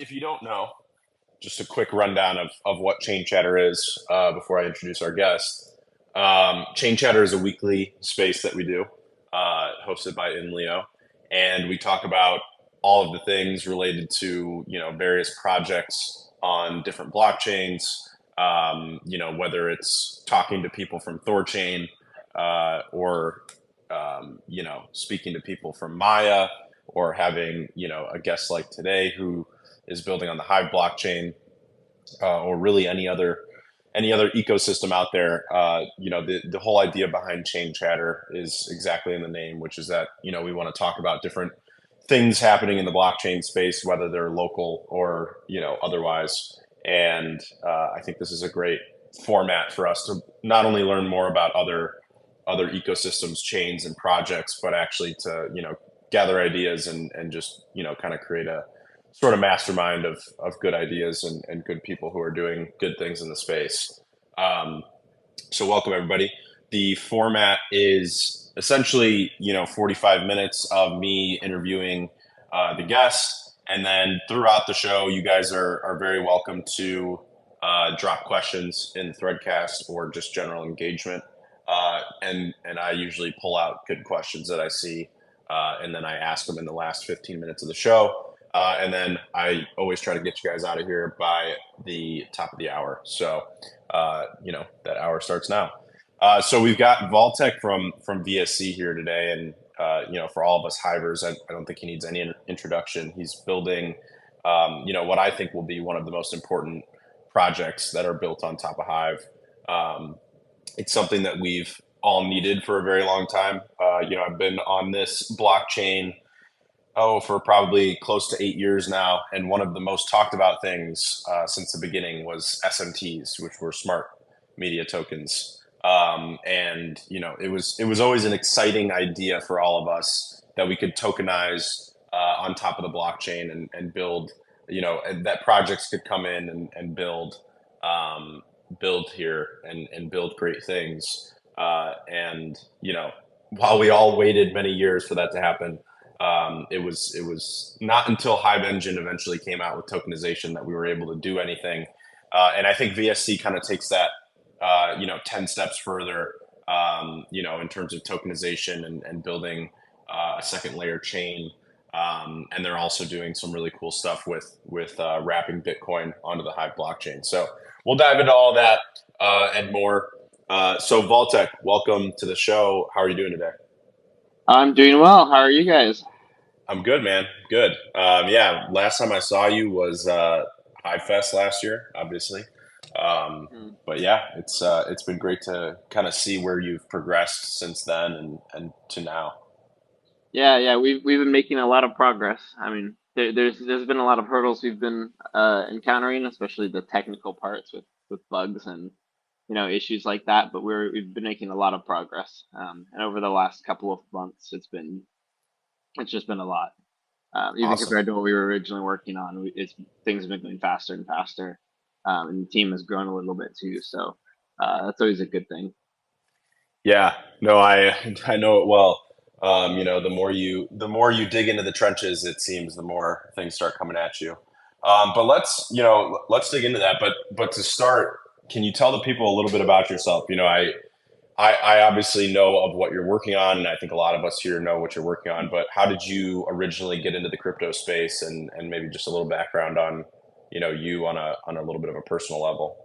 if you don't know, just a quick rundown of what Chain Chatter is before I introduce our guest. Chain Chatter is a weekly space that we do, hosted by InLeo, and we talk about all of the things related to various projects on different blockchains. Whether it's talking to people from Thorchain or speaking to people from Maya, or having a guest like today who is building on the Hive blockchain, or really any other ecosystem out there. The whole idea behind Chain Chatter is exactly in the name, which is that we want to talk about different things happening in the blockchain space, whether they're local or otherwise. And I think this is a great format for us to not only learn more about other ecosystems, chains, and projects, but actually to gather ideas and just kind of create a sort of mastermind of good ideas and good people who are doing good things in the space. Um, so welcome everybody. The format is essentially 45 minutes of me interviewing the guest, and then throughout the show, you guys are very welcome to drop questions in the Threadcast or just general engagement. And I usually pull out good questions that I see, and then I ask them in the last 15 minutes of the show. And then I always try to get you guys out of here by the top of the hour. So, that hour starts now. So we've got Vaultec from VSC here today. And, for all of us Hivers, I don't think he needs any introduction. He's building, what I think will be one of the most important projects that are built on top of Hive. It's something that we've all needed for a very long time. I've been on this blockchain for probably close to 8 years now, and one of the most talked about things since the beginning was SMTs, which were smart media tokens. And it was always an exciting idea for all of us that we could tokenize on top of the blockchain and build, and that projects could come in and build here and build great things. And while we all waited many years for that to happen, it was not until Hive Engine eventually came out with tokenization that we were able to do anything. And I think VSC kind of takes that 10 steps further, in terms of tokenization and building a second layer chain. And they're also doing some really cool stuff with wrapping Bitcoin onto the Hive blockchain. So we'll dive into all that and more. So Vaultec, welcome to the show. How are you doing today? I'm doing well. How are you guys? I'm good, man. Good. Yeah, last time I saw you was Hive Fest last year, obviously. Um, Mm. but yeah, it's been great to kind of see where you've progressed since then and to now. Yeah, we've been making a lot of progress. I mean, there's been a lot of hurdles we've been encountering, especially the technical parts with bugs and issues like that. But we've been making a lot of progress. And over the last couple of months, it's just been a lot. Even Awesome. compared to what we were originally working on, things have been going faster and faster, and the team has grown a little bit too. So that's always a good thing. Yeah, no, I know it well. The more you dig into the trenches, it seems the more things start coming at you. But let's dig into that. But to start, can you tell the people a little bit about yourself? I obviously know of what you're working on, and I think a lot of us here know what you're working on. But how did you originally get into the crypto space, and maybe just a little background on you on a little bit of a personal level?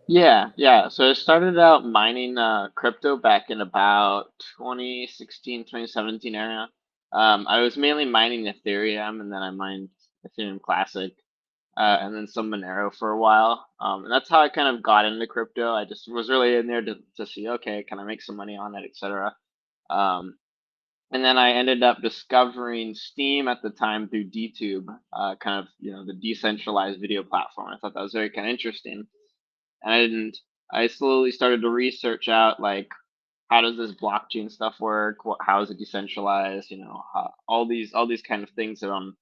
Yeah. So I started out mining crypto back in about 2016, 2017 area. I was mainly mining Ethereum, and then I mined Ethereum Classic, and then some Monero for a while. And that's how I kind of got into crypto. I just was really in there to see, okay, can I make some money on it, etc. Um, and then I ended up discovering Steam at the time through DTube, kind of, the decentralized video platform. I thought that was very kind of interesting, and I slowly started to research out like how does this blockchain stuff work? How is it decentralized? All these kind of things around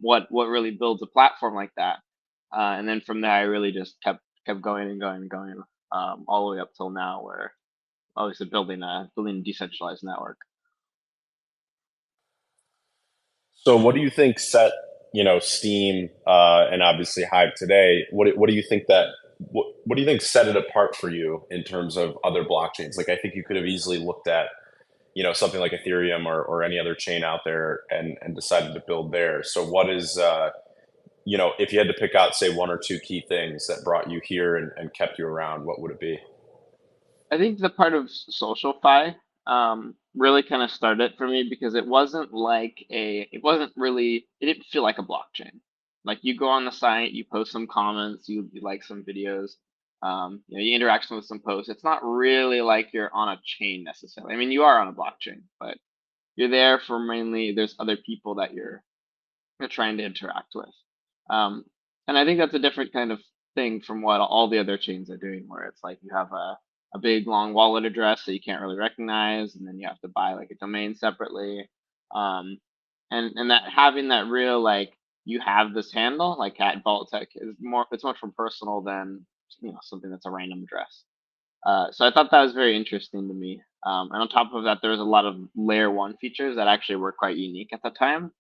what really builds a platform like that. And then from there, I really just kept going and going and going, all the way up till now, where obviously building a decentralized network. So, what do you think set Steam and obviously Hive today, what do you think what do you think set it apart for you in terms of other blockchains? Like I think you could have easily looked at something like Ethereum or any other chain out there and decided to build there. So what is if you had to pick out say one or two key things that brought you here and kept you around, what would it be? I think the part of SocialFi really kind of started for me because it wasn't really, it didn't feel like a blockchain. Like you go on the site, you post some comments, you like some videos, you interact with some posts. It's not really like you're on a chain necessarily. I mean, you are on a blockchain, but you're there for mainly there's other people that you're trying to interact with. Um, and I think that's a different kind of thing from what all the other chains are doing, where it's like you have a big long wallet address that you can't really recognize, and then you have to buy like a domain separately. Um, and that having that real like you have this handle like at Vault-Tec is more it's much more personal than something that's a random address. So I thought that was very interesting to me. And on top of that, there was a lot of layer one features that actually were quite unique at the time,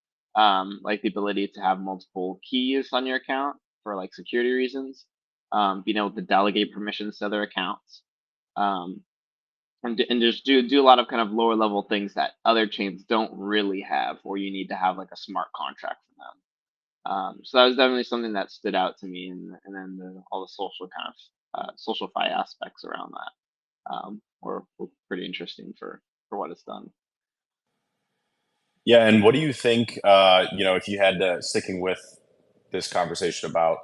like the ability to have multiple keys on your account for like security reasons, being able to delegate permissions to other accounts, um, and just do a lot of kind of lower level things that other chains don't really have, or you need to have like a smart contract for them. So that was definitely something that stood out to me, and then all the social kind of social fi aspects around that were pretty interesting for what it's done. Yeah, and what do you think, if you had to, sticking with this conversation about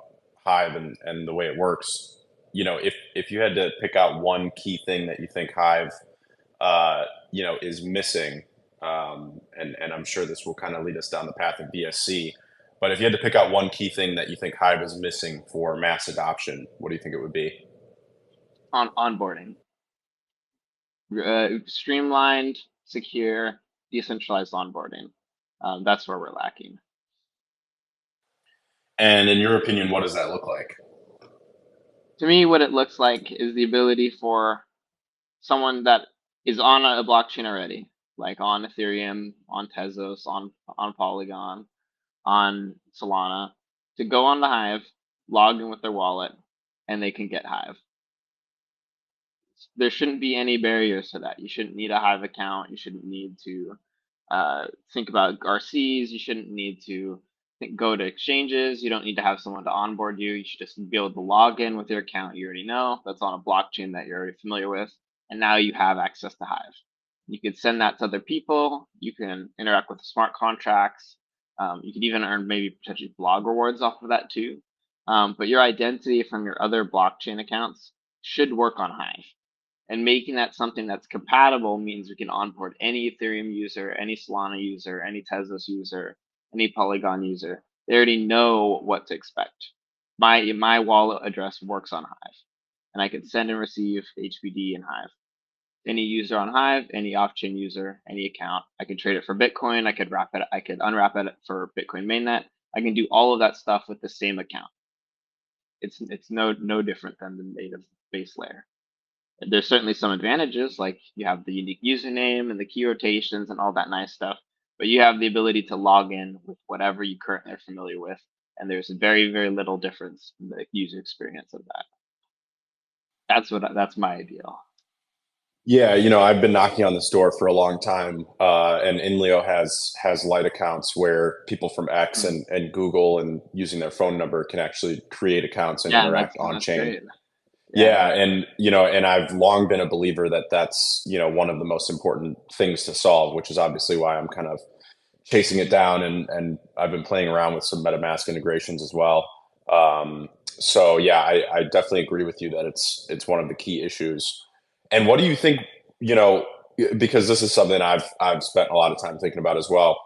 Hive and the way it works, if you had to pick out one key thing that you think Hive, is missing, and I'm sure this will kind of lead us down the path of BSC, but if you had to pick out one key thing that you think Hive is missing for mass adoption, what do you think it would be? On onboarding, streamlined, secure, decentralized onboarding. That's where we're lacking. And in your opinion, what does that look like? To me, what it looks like is the ability for someone that is on a blockchain already, like on Ethereum, on Tezos, on Polygon, on Solana, to go on the Hive, log in with their wallet, and they can get Hive. There shouldn't be any barriers to that. You shouldn't need a Hive account. You shouldn't need to think about RCs. You shouldn't need to go to exchanges. You don't need to have someone to onboard you. You should just be able to log in with your account you already know that's on a blockchain that you're already familiar with. And now you have access to Hive. You can send that to other people. You can interact with the smart contracts. You could even earn maybe potentially blog rewards off of that too. But your identity from your other blockchain accounts should work on Hive. And making that something that's compatible means we can onboard any Ethereum user, any Solana user, any Tezos user, any Polygon user. They already know what to expect. My wallet address works on Hive, and I can send and receive HBD in Hive. Any user on Hive, any off-chain user, any account, I can trade it for Bitcoin. I could wrap it. I could unwrap it for Bitcoin mainnet. I can do all of that stuff with the same account. It's no different than the native base layer. There's certainly some advantages, like you have the unique username and the key rotations and all that nice stuff, but you have the ability to log in with whatever you currently are familiar with, and there's very, very little difference in the user experience of that. That's my ideal. Yeah, I've been knocking on this door for a long time, and Inleo has light accounts where people from X Mm. and Google and using their phone number can actually create accounts and Yeah, and interact on that's chain. great. Yeah, Yeah, and and I've long been a believer that that's one of the most important things to solve, which is obviously why I'm kind of chasing it down, and I've been playing around with some MetaMask integrations as well. So yeah, I definitely agree with you that it's one of the key issues. And what do you think? You know, because this is something I've spent a lot of time thinking about as well.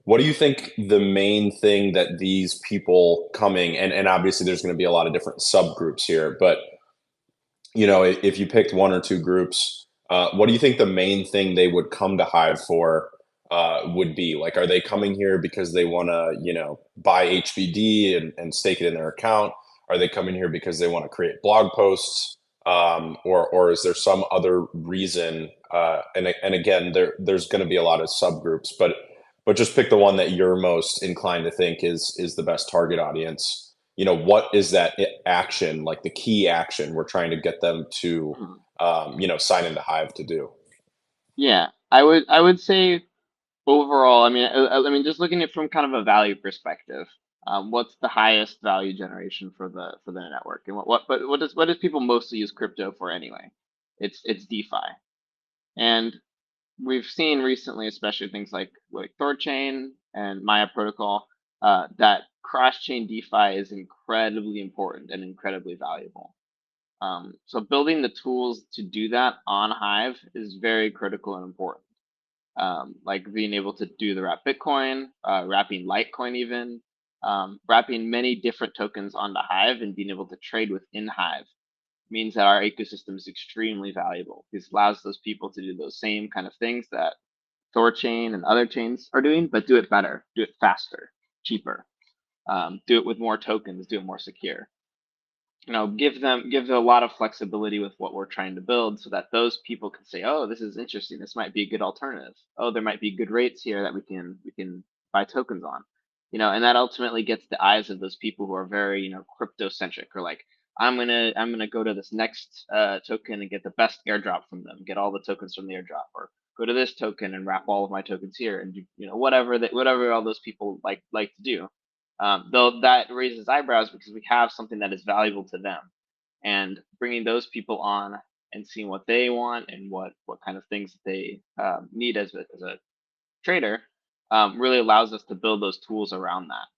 What do you think the main thing that these people coming and obviously there's going to be a lot of different subgroups here, but if you picked one or two groups, what do you think the main thing they would come to Hive for would be? Like, are they coming here because they want to, buy HBD and stake it in their account? Are they coming here because they want to create blog posts? Or is there some other reason? And again, there's going to be a lot of subgroups, but but just pick the one that you're most inclined to think is the best target audience. What is that action, like the key action we're trying to get them to, Mhm. sign into Hive to do? Yeah, I would say overall, I mean, just looking at it from kind of a value perspective, what's the highest value generation for the network, and what does people mostly use crypto for anyway? It's DeFi, and we've seen recently, especially things like Thorchain and Maya Protocol, that cross-chain DeFi is incredibly important and incredibly valuable. So building the tools to do that on Hive is very critical and important. Like being able to do the wrap Bitcoin, wrapping Litecoin even, wrapping many different tokens onto Hive and being able to trade within Hive means that our ecosystem is extremely valuable. This allows those people to do those same kind of things that Thorchain and other chains are doing, but do it better, do it faster, cheaper, do it with more tokens, do it more secure. Give them a lot of flexibility with what we're trying to build so that those people can say, oh, this is interesting, this might be a good alternative, oh, there might be good rates here that we can buy tokens on. And that ultimately gets the eyes of those people who are very crypto centric, or like, I'm gonna go to this next token and get the best airdrop from them, get all the tokens from the airdrop, or go to this token and wrap all of my tokens here, and do whatever all those people like to do. Though that raises eyebrows because we have something that is valuable to them, and bringing those people on and seeing what they want and what kind of things they need as a trader, really allows us to build those tools around that.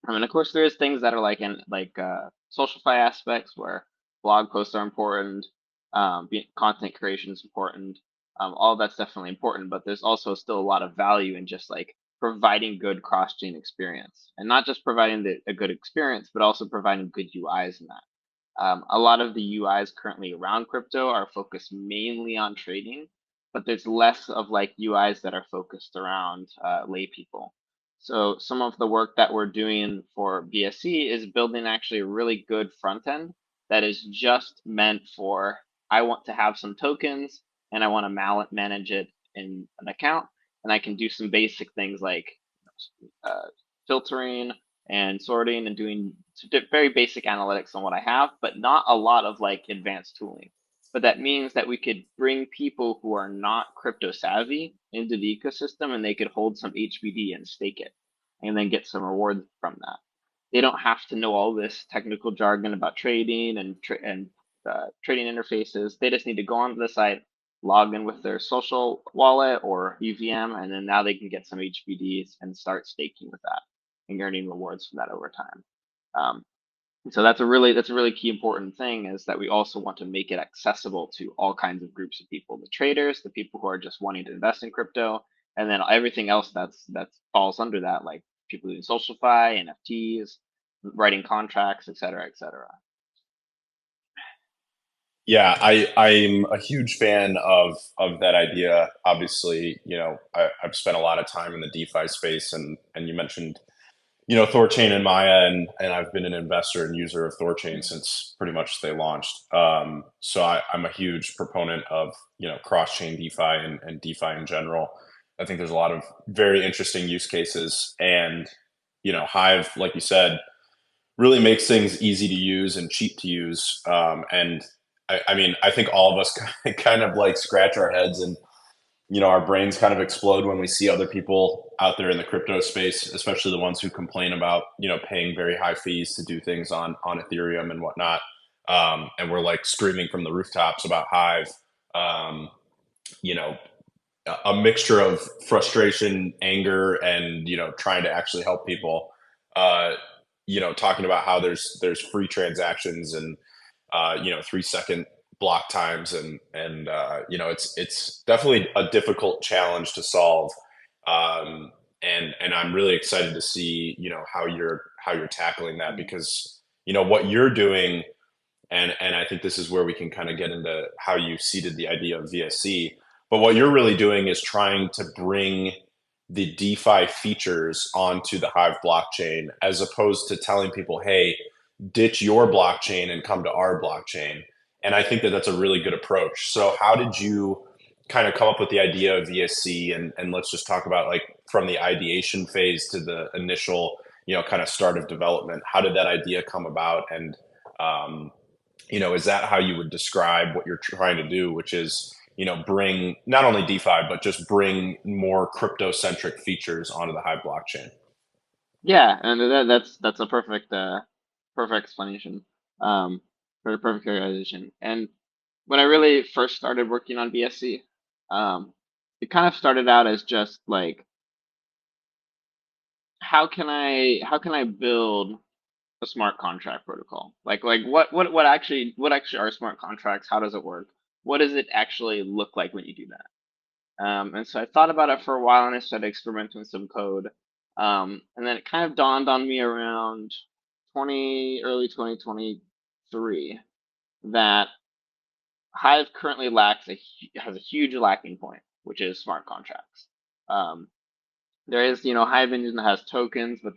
I mean, of course, there's things that are like socialify aspects where blog posts are important, content creation is important. All that's definitely important, but there's also still a lot of value in just like providing good cross-chain experience, and not just providing a good experience, but also providing good UIs in that. A lot of the UIs currently around crypto are focused mainly on trading, but there's less of like UIs that are focused around lay people. So some of the work that we're doing for BSC is building actually a really good front end that is just meant for, I want to have some tokens and I want to manage it in an account, and I can do some basic things like uh, filtering and sorting and doing very basic analytics on what I have, but not a lot of like advanced tooling. But that means that we could bring people who are not crypto savvy into the ecosystem, and they could hold some HBD and stake it and then get some rewards from that. They don't have to know all this technical jargon about trading and trading interfaces. They just need to go onto the site, log in with their social wallet or UVM, and then now they can get some HBDs and start staking with that and earning rewards from that over time. Um, and so that's a really key important thing, is that we also want to make it accessible to all kinds of groups of people: the traders, the people who are just wanting to invest in crypto, and then everything else that falls under that, like people doing SocialFi, NFTs, writing contracts, et cetera, et cetera. Yeah, I'm a huge fan of that idea. Obviously, I've spent a lot of time in the DeFi space, and you mentioned, Thorchain and Maya, and I've been an investor and user of Thorchain since pretty much they launched. So I'm a huge proponent of cross-chain DeFi and DeFi in general. I think there's a lot of very interesting use cases, and Hive, like you said, really makes things easy to use and cheap to use. And I mean, I think all of us kind of like scratch our heads, and our brains kind of explode when we see other people out there in the crypto space, especially the ones who complain about paying very high fees to do things on Ethereum and whatnot. And we're like screaming from the rooftops about Hive. Um, you know, a mixture of frustration, anger, and trying to actually help people. Uh, talking about how there's free transactions and 3-second block times, and it's definitely a difficult challenge to solve. And I'm really excited to see how you're tackling that, because what you're doing, and I think this is where we can kind of get into how you seeded the idea of VSC. But what you're really doing is trying to bring the DeFi features onto the Hive blockchain, as opposed to telling people, hey, ditch your blockchain and come to our blockchain. And I think that that's a really good approach. So how did you kind of come up with the idea of VSC, and let's just talk about like from the ideation phase to the initial, kind of start of development. How did that idea come about? And, um, is that how you would describe what you're trying to do, which is, bring not only DeFi, but just bring more crypto centric features onto the Hive blockchain? Yeah, and that's a perfect explanation. Um, Very perfect characterization. And when I really first started working on BSC, um, it kind of started out as just like how can I build a smart contract protocol? Like what actually are smart contracts? How does it work? What does it actually look like when you do that? And so I thought about it for a while and I started experimenting with some code. And then it kind of dawned on me around early 2023 that Hive currently has a huge lacking point, which is smart contracts. Um, there is, Hive Engine that has tokens, but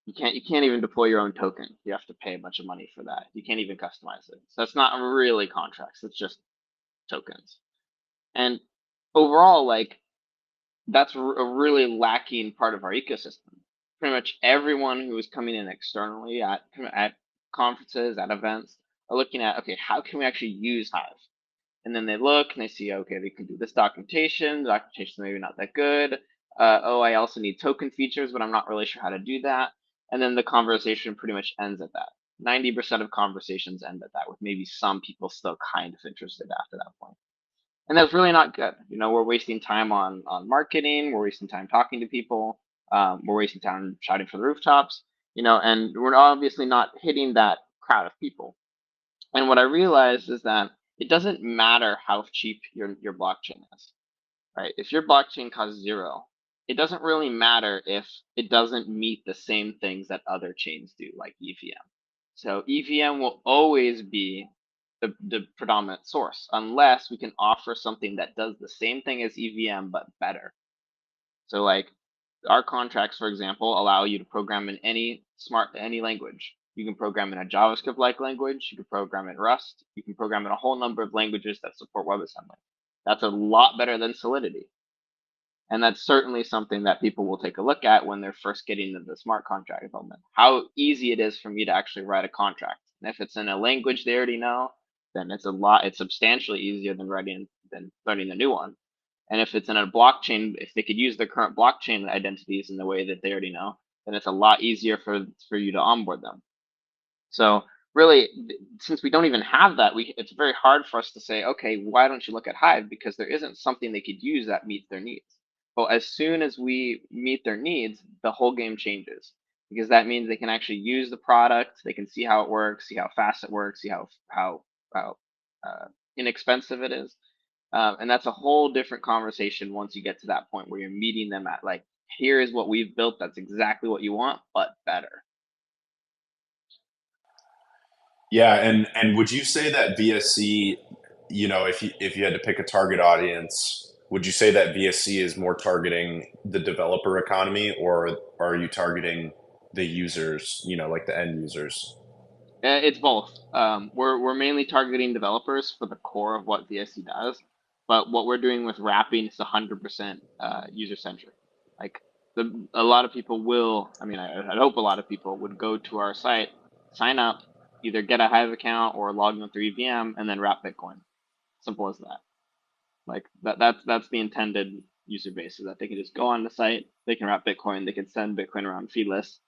you can't even deploy your own token. You have to pay a bunch of money for that. You can't even customize it. So that's not really contracts. It's just tokens. And overall, like that's a really lacking part of our ecosystem. Pretty much everyone who is coming in externally at conferences, at events, are looking at, okay, how can we actually use Hive? And then they look and they see, okay, they can do this documentation. The documentation maybe not that good. Oh, I also need token features, but I'm not really sure how to do that. And then the conversation pretty much ends at that. 90% of conversations end at that, with maybe some people still kind of interested after that point. And that's really not good. We're wasting time on marketing. We're wasting time talking to people. We're wasting time shouting from the rooftops. And we're obviously not hitting that crowd of people. And what I realized is that it doesn't matter how cheap your blockchain is, right? If your blockchain costs zero, it doesn't really matter if it doesn't meet the same things that other chains do, like EVM. So EVM will always be the predominant source unless we can offer something that does the same thing as EVM but better. So like our contracts, for example, allow you to program in any language. You can program in a JavaScript-like language. You can program in Rust. You can program in a whole number of languages that support WebAssembly. That's a lot better than Solidity. And that's certainly something that people will take a look at when they're first getting into the smart contract development. How easy it is for me to actually write a contract. And if it's in a language they already know, then it's substantially easier than learning the new one. And if it's in a blockchain, if they could use their current blockchain identities in the way that they already know, then it's a lot easier for you to onboard them. So really, since we don't even have that, it's very hard for us to say, okay, why don't you look at Hive? Because there isn't something they could use that meets their needs. But as soon as we meet their needs, the whole game changes, because that means they can actually use the product, they can see how it works, see how fast it works, see how inexpensive it is, and that's a whole different conversation once you get to that point where you're meeting them at like, here is what we've built. That's exactly what you want, but better. Yeah, and would you say that VSC, if you had to pick a target audience, would you say that VSC is more targeting the developer economy, or are you targeting the users, like the end users? It's both. We're mainly targeting developers for the core of what VSC does, but what we're doing with wrapping is 100% user centric. Like a lot of people will, I mean, I hope a lot of people would go to our site, sign up, either get a Hive account or log in through EVM, and then wrap Bitcoin. Simple as that. Like that's the intended user base, is that they can just go on the site, they can wrap Bitcoin, they can send Bitcoin around feedless,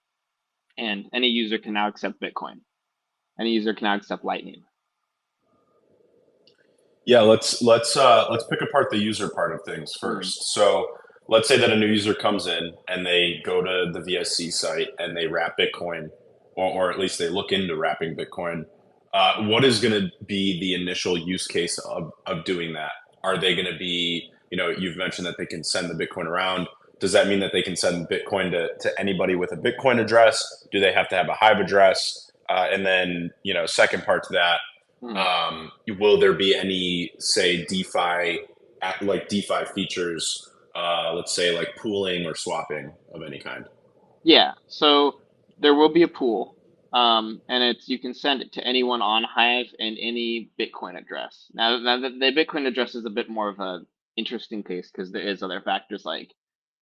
and any user can now accept Bitcoin. Any user can now accept Lightning. Yeah, let's pick apart the user part of things Mm. first. So let's say that a new user comes in and they go to the VSC site and they wrap Bitcoin, or at least they look into wrapping Bitcoin. What is going to be the initial use case of doing that? Are they going to be, you've mentioned that they can send the Bitcoin around. Does that mean that they can send Bitcoin to anybody with a Bitcoin address? Do they have to have a Hive address? And then, second part to that, Mm. will there be any, say, like DeFi features, let's say like pooling or swapping of any kind? Yeah, so there will be a pool, and you can send it to anyone on Hive and any Bitcoin address. Now the Bitcoin address is a bit more of a interesting case because there is other factors like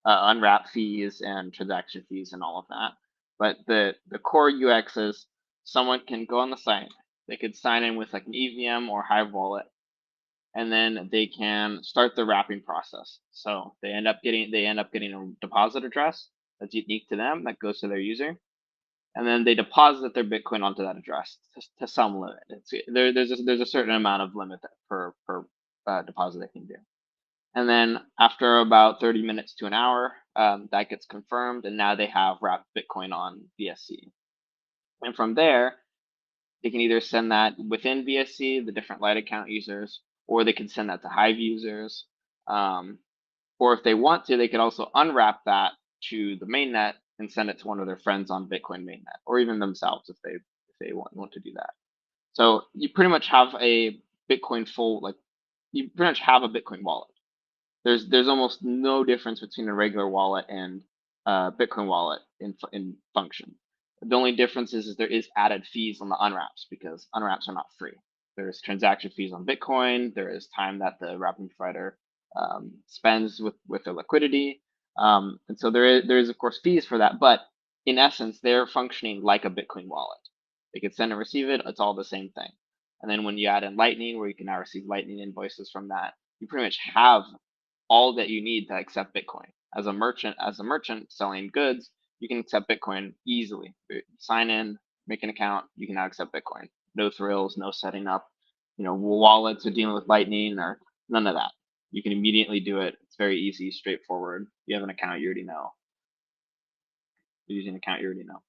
unwrap fees and transaction fees and all of that. But the core UX is someone can go on the site, they could sign in with like an EVM or Hive wallet, and then they can start the wrapping process. So they end up getting a deposit address that's unique to them that goes to their user, and then they deposit their Bitcoin onto that address to some limit. There's a certain amount of limit per deposit they can do. And then after about 30 minutes to an hour, that gets confirmed, and now they have wrapped Bitcoin on BSC. And from there, they can either send that within BSC, the different light account users, or they can send that to Hive users. Or if they want to, they could also unwrap that to the mainnet and send it to one of their friends on Bitcoin mainnet, or even themselves if they want to do that. So you pretty much have a Bitcoin you pretty much have a Bitcoin wallet. There's almost no difference between a regular wallet and Bitcoin wallet in function. The only difference is there is added fees on the unwraps because unwraps are not free. There's transaction fees on Bitcoin. There is time that the wrapping provider spends with their liquidity, and so there is of course fees for that. But in essence, they're functioning like a Bitcoin wallet. They can send and receive it. It's all the same thing. And then when you add in Lightning, where you can now receive Lightning invoices from that, you pretty much have all that you need to accept Bitcoin. As a merchant selling goods, you can accept Bitcoin easily. Sign in, make an account, you can now accept Bitcoin. No thrills, no setting up, wallets or dealing with Lightning or none of that. You can immediately do it. It's very easy, straightforward. You have an account, you already know. You're using an account, you already know.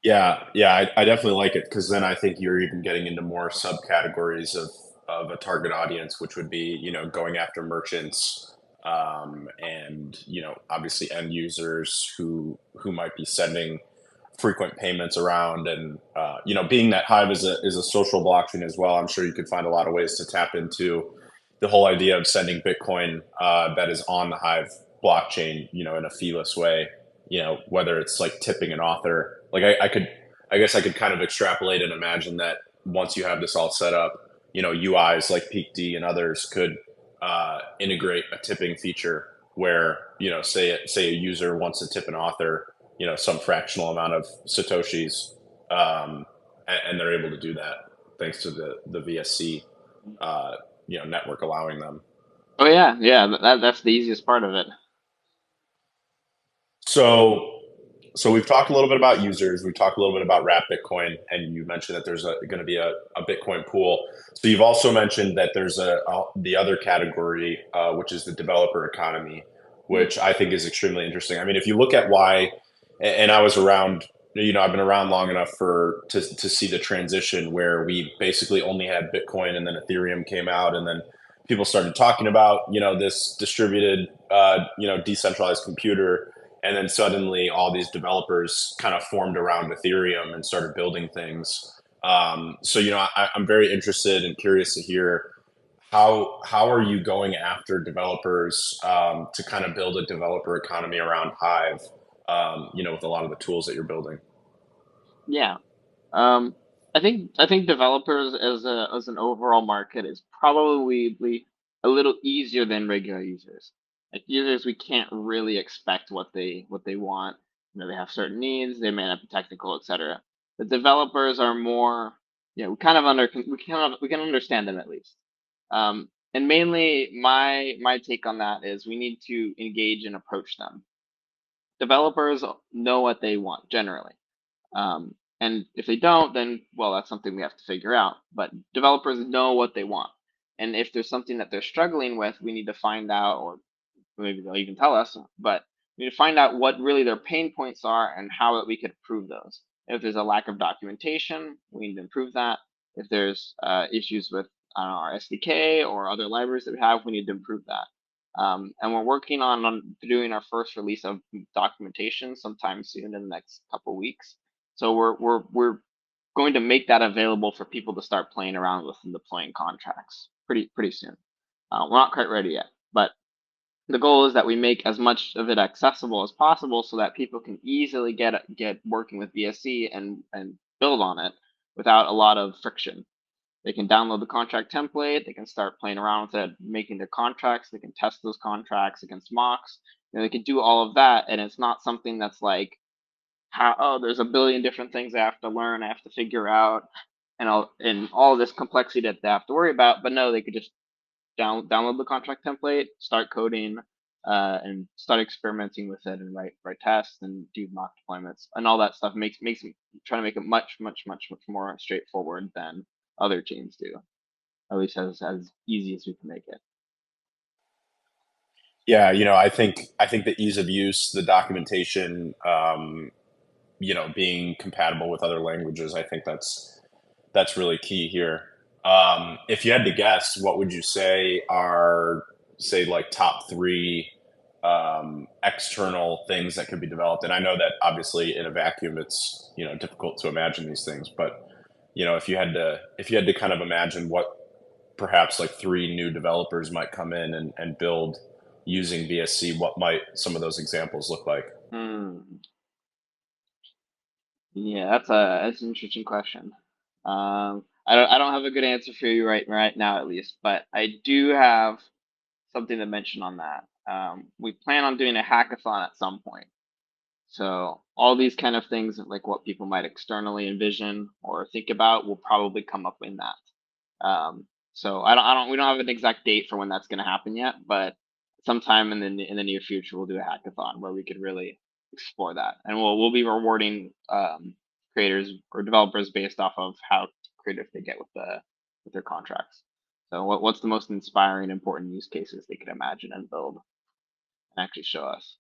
Yeah, I definitely like it because then I think you're even getting into more subcategories of a target audience, which would be, going after merchants, and, obviously end users who might be sending frequent payments around. And, being that Hive is a social blockchain as well, I'm sure you could find a lot of ways to tap into the whole idea of sending Bitcoin that is on the Hive blockchain, in a feeless way, whether it's like tipping an author. Like I guess I could kind of extrapolate and imagine that once you have this all set up, UIs like PeakD and others could integrate a tipping feature where, say a user wants to tip an author, some fractional amount of Satoshis, and they're able to do that thanks to the VSC, network allowing them. Oh yeah. That's the easiest part of it. So, so we've talked a little bit about users. We've talked a little bit about Wrap Bitcoin, and you mentioned that there's going to be a Bitcoin pool. So you've also mentioned that there's the other category, which is the developer economy, Mhm. which I think is extremely interesting. I mean, if you look at why, and I was around, I've been around long enough to see the transition where we basically only had Bitcoin, and then Ethereum came out, and then people started talking about, this distributed, decentralized computer, and then suddenly all these developers kind of formed around Ethereum and started building things. So I'm very interested and curious to hear how are you going after developers to kind of build a developer economy around Hive, with a lot of the tools that you're building. Yeah. Um, I think developers as an overall market is probably a little easier than regular users. Like users, we can't really expect what they want. They have certain needs, they may not be technical, etc. The developers are more, we can understand them at least. And mainly my take on that is we need to engage and approach them. Developers know what they want generally. And if they don't, then, well, that's something we have to figure out. But developers know what they want. And if there's something that they're struggling with, we need to find out, or maybe they'll even tell us, but we need to find out what really their pain points are and how we could improve those. If there's a lack of documentation, we need to improve that. If there's issues with, I don't know, our SDK or other libraries that we have, we need to improve that. And we're working on doing our first release of documentation sometime soon in the next couple weeks. So we're going to make that available for people to start playing around with and deploying contracts pretty soon. We're not quite ready yet, but the goal is that we make as much of it accessible as possible so that people can easily get working with BSC and build on it without a lot of friction. They can download the contract template. They can start playing around with it, making their contracts. They can test those contracts against mocks. They can do all of that, and it's not something that's like, there's a billion different things I have to learn, I have to figure out, and all this complexity that they have to worry about. But no, they could just download the contract template, start coding, and start experimenting with it, and write tests and do mock deployments, and all that stuff makes me try to make it much more straightforward than other chains do, at least as easy as we can make it. Yeah, I think the ease of use, the documentation, being compatible with other languages, I think that's really key here. If you had to guess, what would you say are, say, like top three external things that could be developed? And I know that obviously in a vacuum, it's difficult to imagine these things, but if you had to kind of imagine what perhaps like three new developers might come in and build using VSC, what might some of those examples look like? Hmm. Yeah, that's an interesting question. I don't have a good answer for you right now, at least, but I do have something to mention on that. We plan on doing a hackathon at some point. So all these kind of things, like what people might externally envision or think about, will probably come up in that. So we don't have an exact date for when that's going to happen yet, but sometime in the near future, we'll do a hackathon where we could really explore that, and we'll be rewarding creators or developers based off of how creative they get with their contracts. So what's the most inspiring, important use cases they could imagine and build and actually show us?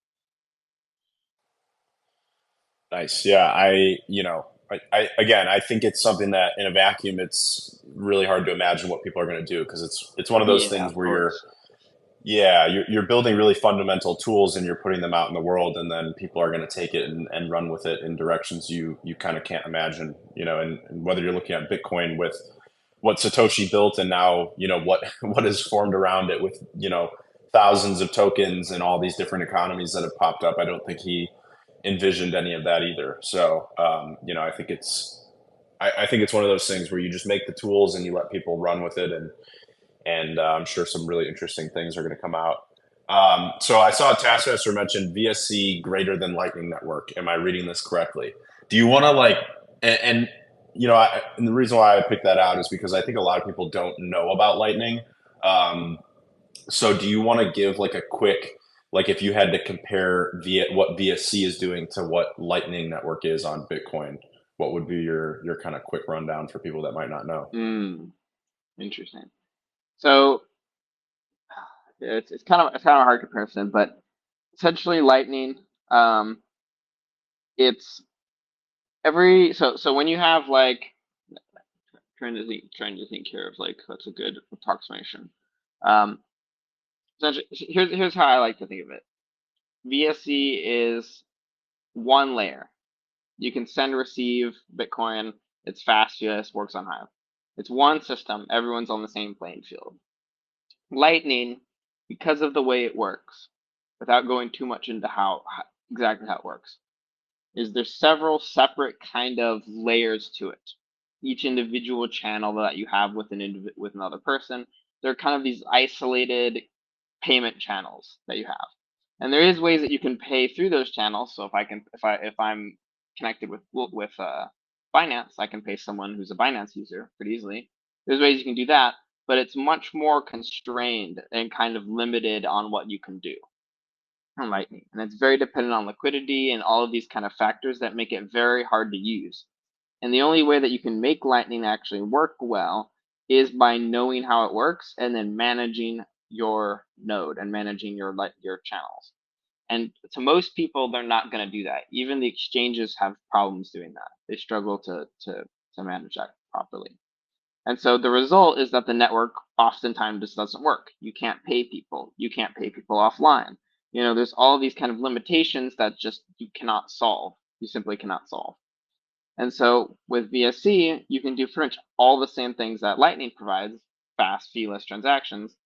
Nice. Yeah, again, I think it's something that in a vacuum, it's really hard to imagine what people are going to do because it's one of those Yeah, things of where you're, course. yeah, you're building really fundamental tools and you're putting them out in the world, and then people are going to take it and run with it in directions you kind of can't imagine. And whether you're looking at Bitcoin with what Satoshi built, and now what what is formed around it with thousands of tokens and all these different economies that have popped up. I don't think he envisioned any of that either. So I think it's one of those things where you just make the tools and you let people run with it, and I'm sure some really interesting things are going to come out. So I saw Taskmaster mention VSC greater than Lightning Network. Am I reading this correctly? Do you want to like and the reason why I picked that out is because I think a lot of people don't know about Lightning. Um, so do you want to give like a quick, like if you had to compare what VSC is doing to what Lightning Network is on Bitcoin, what would be your kind of quick rundown for people that might not know? Hmm, interesting. So it's kind of a hard comparison, but essentially Lightning, um, it's so when you have like, trying to think here of like what's a good approximation. Um, essentially, here's how I like to think of it. VSC is one layer. You can send, receive Bitcoin. It's fast, US, works on Hive. It's one system. Everyone's on the same playing field. Lightning, because of the way it works, without going too much into exactly how it works, is there's several separate kind of layers to it. Each individual channel that you have with another person, they're kind of these isolated payment channels that you have. And there is ways that you can pay through those channels. So if I'm connected with Binance, I can pay someone who's a Binance user pretty easily. There's ways you can do that, but it's much more constrained and kind of limited on what you can do on Lightning. And it's very dependent on liquidity and all of these kind of factors that make it very hard to use. And the only way that you can make Lightning actually work well is by knowing how it works and then managing your node and managing your channels. And to most people, they're not going to do that. Even the exchanges have problems doing that. They struggle to manage that properly. And so the result is that the network oftentimes just doesn't work. You can't pay people. You can't pay people offline. There's all these kind of limitations that just you cannot solve. You simply cannot solve. And so with VSC, you can do pretty much all the same things that Lightning provides, fast, feeless transactions,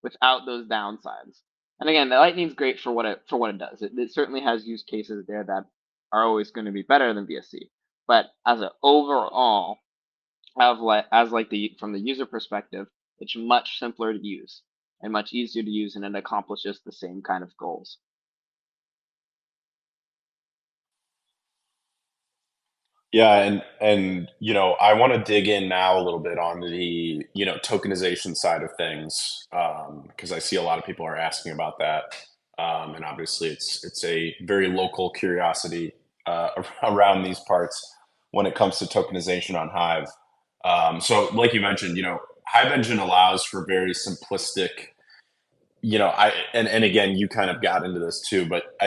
without those downsides. And again, the Lightning's great for what it does. It certainly has use cases there that are always going to be better than VSC. But as an overall have like as like the from the user perspective, it's much simpler to use and much easier to use, and it accomplishes the same kind of goals. Yeah, and I want to dig in now a little bit on the tokenization side of things, because I see a lot of people are asking about that, and obviously it's a very local curiosity around these parts when it comes to tokenization on Hive. So, like you mentioned, Hive Engine allows for very simplistic. And again, you kind of got into this too, but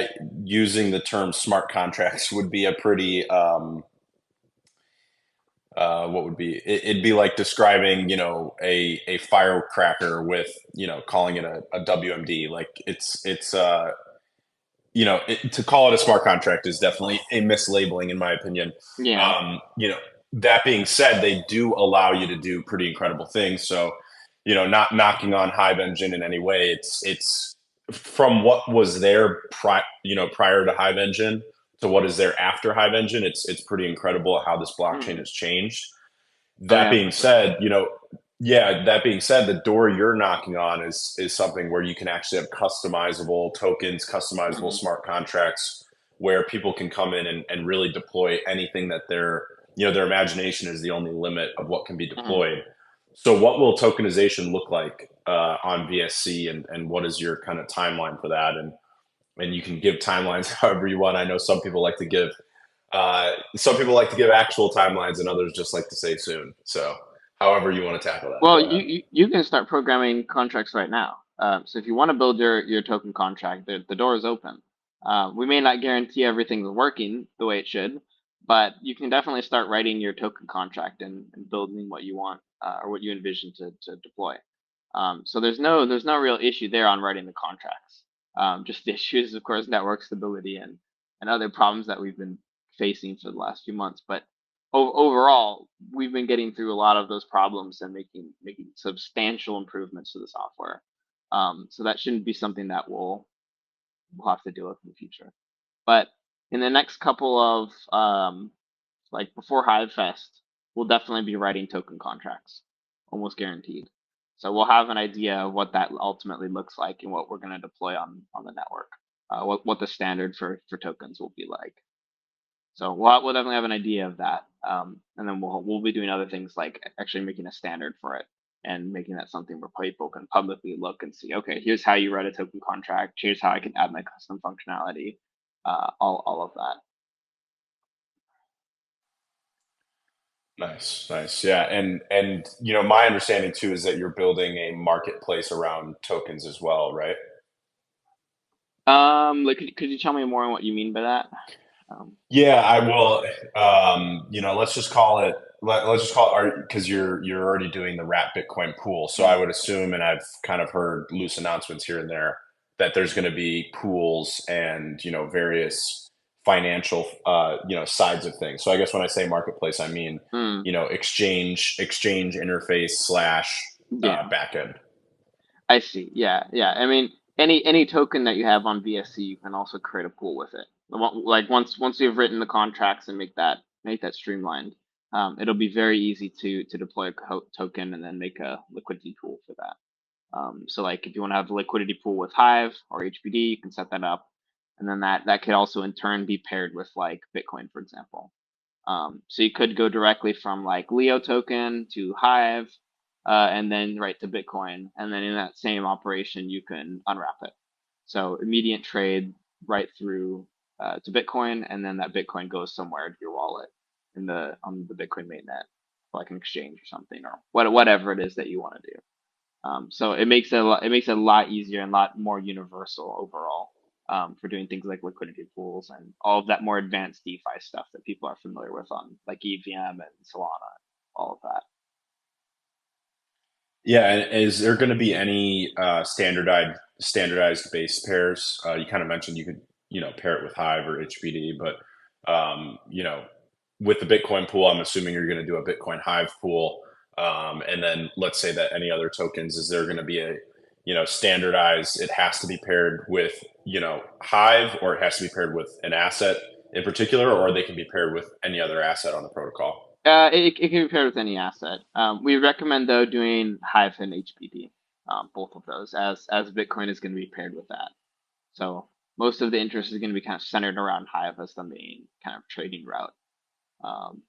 using the term smart contracts would be a pretty what would be it'd be like describing a firecracker with calling it a WMD. Like to call it a smart contract is definitely a mislabeling in my opinion. Yeah. That being said, they do allow you to do pretty incredible things. So not knocking on Hive Engine in any way. It's from what was there prior to Hive Engine to what is there after Hive Engine. It's pretty incredible how this blockchain Mm. has changed. Oh That yeah, being for sure. said, yeah, that being said, the door you're knocking on is something where you can actually have customizable tokens, customizable Hmm. smart contracts where people can come in and really deploy anything that their imagination is the only limit of what can be Hmm. deployed. So what will tokenization look like on VSC, and what is your kind of timeline for that? And you can give timelines however you want. I know some people like to give actual timelines, and others just like to say soon. So, however you want to tackle that, Well, go ahead. you can start programming contracts right now. So if you want to build your token contract, the door is open. We may not guarantee everything's working the way it should, but you can definitely start writing your token contract and building what you want or what you envision to deploy. So there's no real issue there on writing the contracts. Just the issues, of course, network stability and other problems that we've been facing for the last few months. But overall, we've been getting through a lot of those problems and making substantial improvements to the software. So that shouldn't be something that we'll have to deal with in the future. But in the next couple of like before Hive Fest, we'll definitely be writing token contracts, almost guaranteed. So we'll have an idea of what that ultimately looks like and what we're going to deploy on the network. What the standard for tokens will be like. So we'll definitely have an idea of that, and then we'll be doing other things like actually making a standard for it and making that something where people can publicly look and see. Okay, here's how you write a token contract. Here's how I can add my custom functionality. All of that. Nice, nice. Yeah, and my understanding too is that you're building a marketplace around tokens as well, right? Like, could you tell me more on what you mean by that? Yeah, I will. Let's just call it. Let's just call it because you're already doing the Wrap Bitcoin pool. So I Mhm. would assume, and I've kind of heard loose announcements here and there, that there's going to be pools and various financial sides of things. So I guess when I say marketplace, I mean Mm, exchange interface slash yeah, backend. I see. Yeah, yeah. I mean, any token that you have on VSC, you can also create a pool with it. Like once you've written the contracts and make that streamlined, it'll be very easy to deploy a token and then make a liquidity pool for that. So like if you want to have a liquidity pool with Hive or HBD, you can set that up, and then that could also in turn be paired with like Bitcoin, for example. So you could go directly from like Leo token to Hive, and then right to Bitcoin, and then in that same operation you can unwrap it. So immediate trade right through to Bitcoin, and then that Bitcoin goes somewhere to your wallet in the on the Bitcoin mainnet, like an exchange or something, or whatever it is that you want to do. So it makes it a lot easier and a lot more universal overall for doing things like liquidity pools and all of that more advanced DeFi stuff that people are familiar with on like EVM and Solana, all of that. Yeah, and is there going to be any standardized base pairs? You kind of mentioned you could pair it with Hive or HBD, but with the Bitcoin pool, I'm assuming you're going to do a Bitcoin Hive pool, and then let's say that any other tokens, is there going to be a standardized? It has to be paired with Hive, or it has to be paired with an asset in particular, or they can be paired with any other asset on the protocol. It can be paired with any asset. We recommend though doing Hive and HBD, both of those, as Bitcoin is going to be paired with that. So most of the interest is going to be kind of centered around Hive as the main kind of trading route. Um,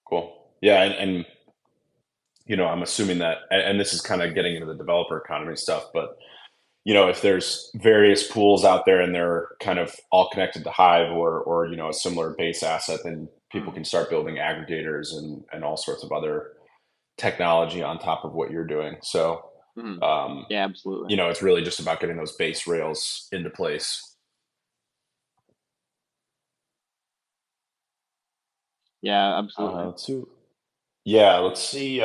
Cool. Yeah, and I'm assuming that, and this is kind of getting into the developer economy stuff, but if there's various pools out there and they're kind of all connected to Hive or a similar base asset, then people mm, can start building aggregators and all sorts of other technology on top of what you're doing. So, mm. um, Yeah, absolutely. it's really just about getting those base rails into place. Yeah, absolutely. Let's see. Yeah, let's see.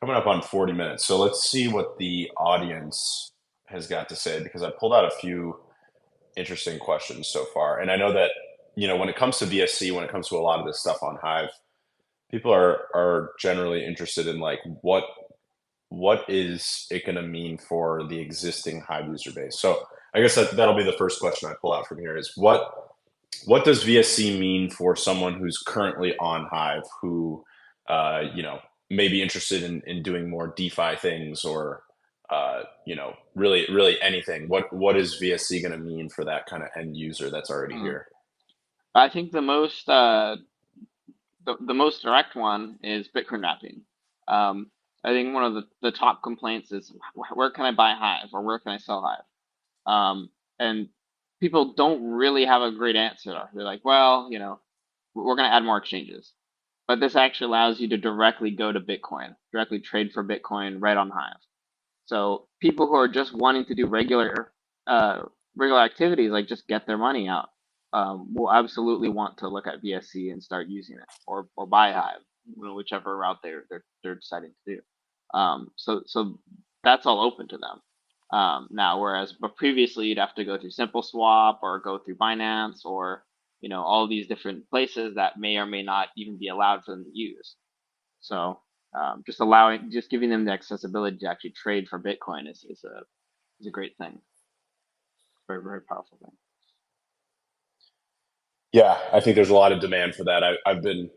Coming up on 40 minutes. So let's see what the audience has got to say because I pulled out a few interesting questions so far. And I know that, when it comes to VSC, when it comes to a lot of this stuff on Hive, people are generally interested in like what is it going to mean for the existing Hive user base. So I guess that'll be the first question I pull out from here is what does VSC mean for someone who's currently on Hive who may be interested in doing more DeFi things or really anything. What is VSC going to mean for that kind of end user that's already Mm. here? I think the most direct one is Bitcoin wrapping. I think one of the top complaints is where can I buy Hive or where can I sell Hive? And people don't really have a great answer. They're like, well, we're going to add more exchanges. But this actually allows you to directly go to Bitcoin, directly trade for Bitcoin right on Hive. So people who are just wanting to do uh, regular activities, like just get their money out, will absolutely want to look at VSC and start using it, or buy Hive, whichever route they're deciding to do. So that's all open to them. Now, but previously you'd have to go through SimpleSwap or go through Binance or all these different places that may or may not even be allowed for them to use. So just giving them the accessibility to actually trade for Bitcoin is a great thing. Very, very powerful thing. Yeah, I think there's a lot of demand for that. I've been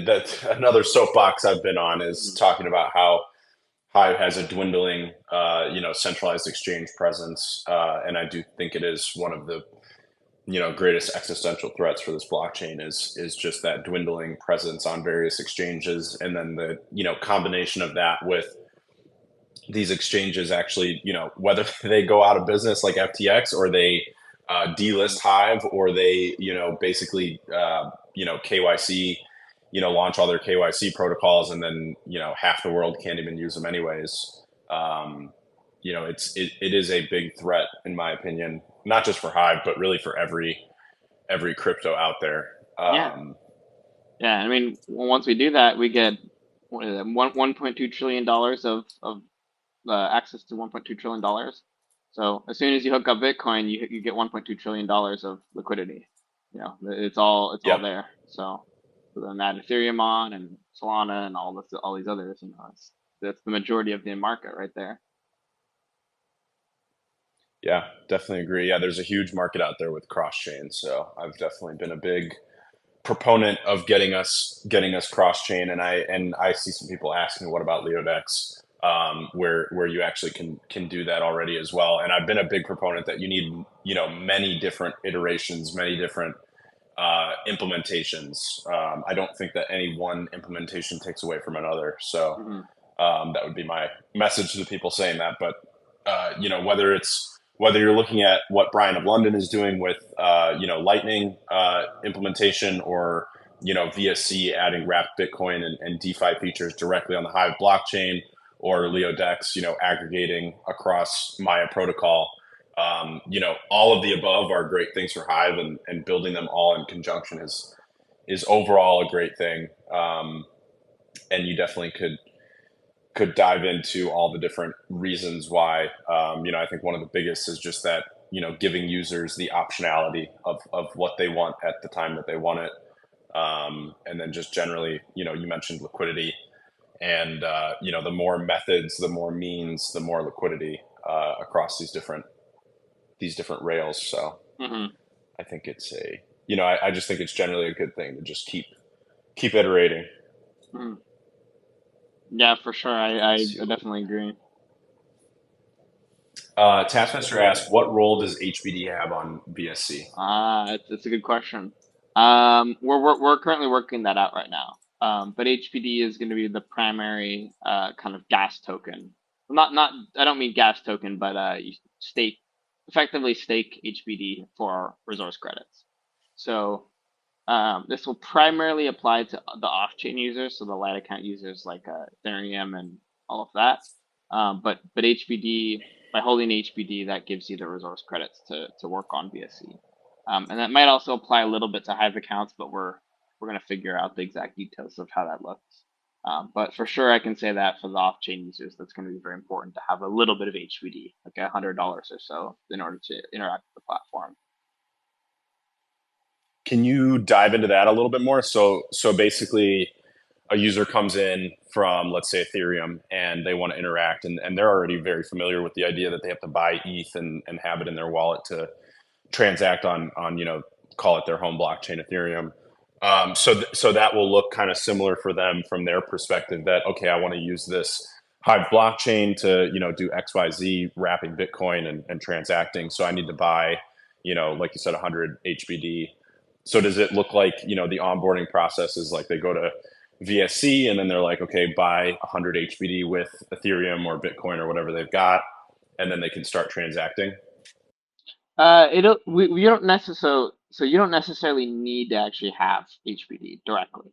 that's another soapbox I've been on is Mm-hmm. talking about how Hive has a dwindling, centralized exchange presence, and I do think it is one of the greatest existential threats for this blockchain is just that dwindling presence on various exchanges, and then the combination of that with these exchanges actually whether they go out of business like FTX or they delist Hive or they basically KYC launch all their KYC protocols and then half the world can't even use them anyways. It is a big threat in my opinion, not just for Hive but really for every crypto out there. Yeah, yeah. I mean, once we do that, we get what is it, 1.2 trillion dollars of access to 1.2 trillion dollars. So as soon as you hook up Bitcoin, you get 1.2 trillion dollars of liquidity. It's all Yep. there. So then add Ethereum on and Solana and all these others. That's the majority of the market right there. Yeah, definitely agree. Yeah, there's a huge market out there with cross chain, so I've definitely been a big proponent of getting us cross chain, and I see some people asking, what about Leodex, where you actually can do that already as well. And I've been a big proponent that you need many different iterations, many different implementations. I don't think that any one implementation takes away from another. So Hmm. that would be my message to the people saying that. But whether you're looking at what Brian of London is doing with Lightning implementation or VSC adding wrapped Bitcoin and DeFi features directly on the Hive blockchain or Leodex aggregating across Maya protocol. All of the above are great things for Hive, and building them all in conjunction is overall a great thing. And you definitely could dive into all the different reasons why. I think one of the biggest is just that giving users the optionality of what they want at the time that they want it, and then just generally, you mentioned liquidity, and the more methods, the more means, the more liquidity across these different rails. So Hmm. I think it's I just think it's generally a good thing to just keep iterating. Mm. Yeah, for sure. I Let's see. definitely agree. Taskmaster asked, what role does HBD have on BSC? It's a good question. We're currently working that out right now. But HPD is going to be the primary kind of gas token. Not I don't mean gas token, but you stake effectively stake HBD for resource credits. So this will primarily apply to the off-chain users, so the light account users like Ethereum and all of that. But HBD, by holding HBD, that gives you the resource credits to work on BSC. And that might also apply a little bit to Hive accounts, but we're gonna figure out the exact details of how that looks. But for sure, I can say that for the off-chain users, that's going to be very important to have a little bit of HBD, like $100 or so, in order to interact with the platform. Can you dive into that a little bit more? So basically, a user comes in from, let's say, Ethereum, and they want to interact, and they're already very familiar with the idea that they have to buy ETH and have it in their wallet to transact on call it their home blockchain, Ethereum. So that will look kind of similar for them from their perspective. That okay, I want to use this Hive blockchain to do X Y Z, wrapping Bitcoin and transacting. So I need to buy like you said, 100 HBD. So does it look like the onboarding process is like they go to VSC and then they're like, okay, buy 100 HBD with Ethereum or Bitcoin or whatever they've got, and then they can start transacting? It'll we don't necessarily so you don't necessarily need to actually have HBD directly.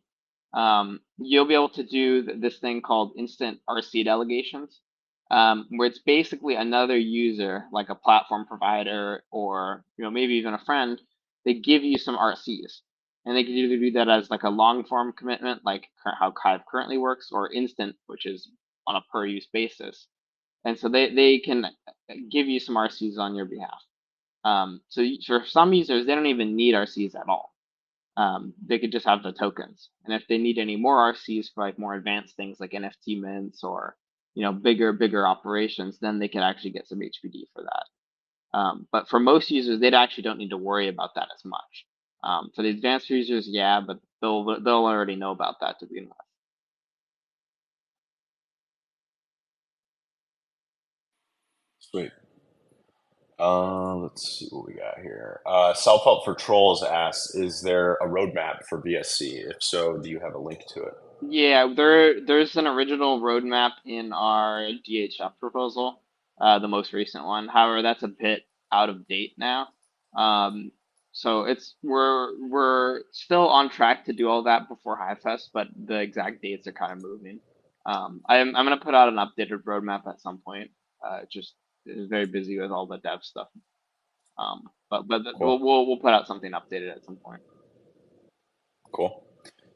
You'll be able to do this thing called instant RC delegations, where it's basically another user, like a platform provider or maybe even a friend. They give you some RCs, and they can either do that as like a long form commitment, like how Hive currently works, or instant, which is on a per use basis. And so they can give you some RCs on your behalf. For some users, they don't even need RCs at all. They could just have the tokens. And if they need any more RCs for like more advanced things like NFT mints or bigger operations, then they can actually get some HBD for that. But for most users, they actually don't need to worry about that as much. For the advanced users, yeah, but they'll already know about that to begin with. Sweet. Let's see what we got here. Self Help for Trolls asks, is there a roadmap for BSC? If so, do you have a link to it? Yeah, there's an original roadmap in our DHF proposal, the most recent one. However, that's a bit out of date now. Um, so we're still on track to do all that before HiveFest, but the exact dates are kind of moving. I'm gonna put out an updated roadmap at some point. Just very busy with all the dev stuff. But Cool. we'll put out something updated at some point. Cool.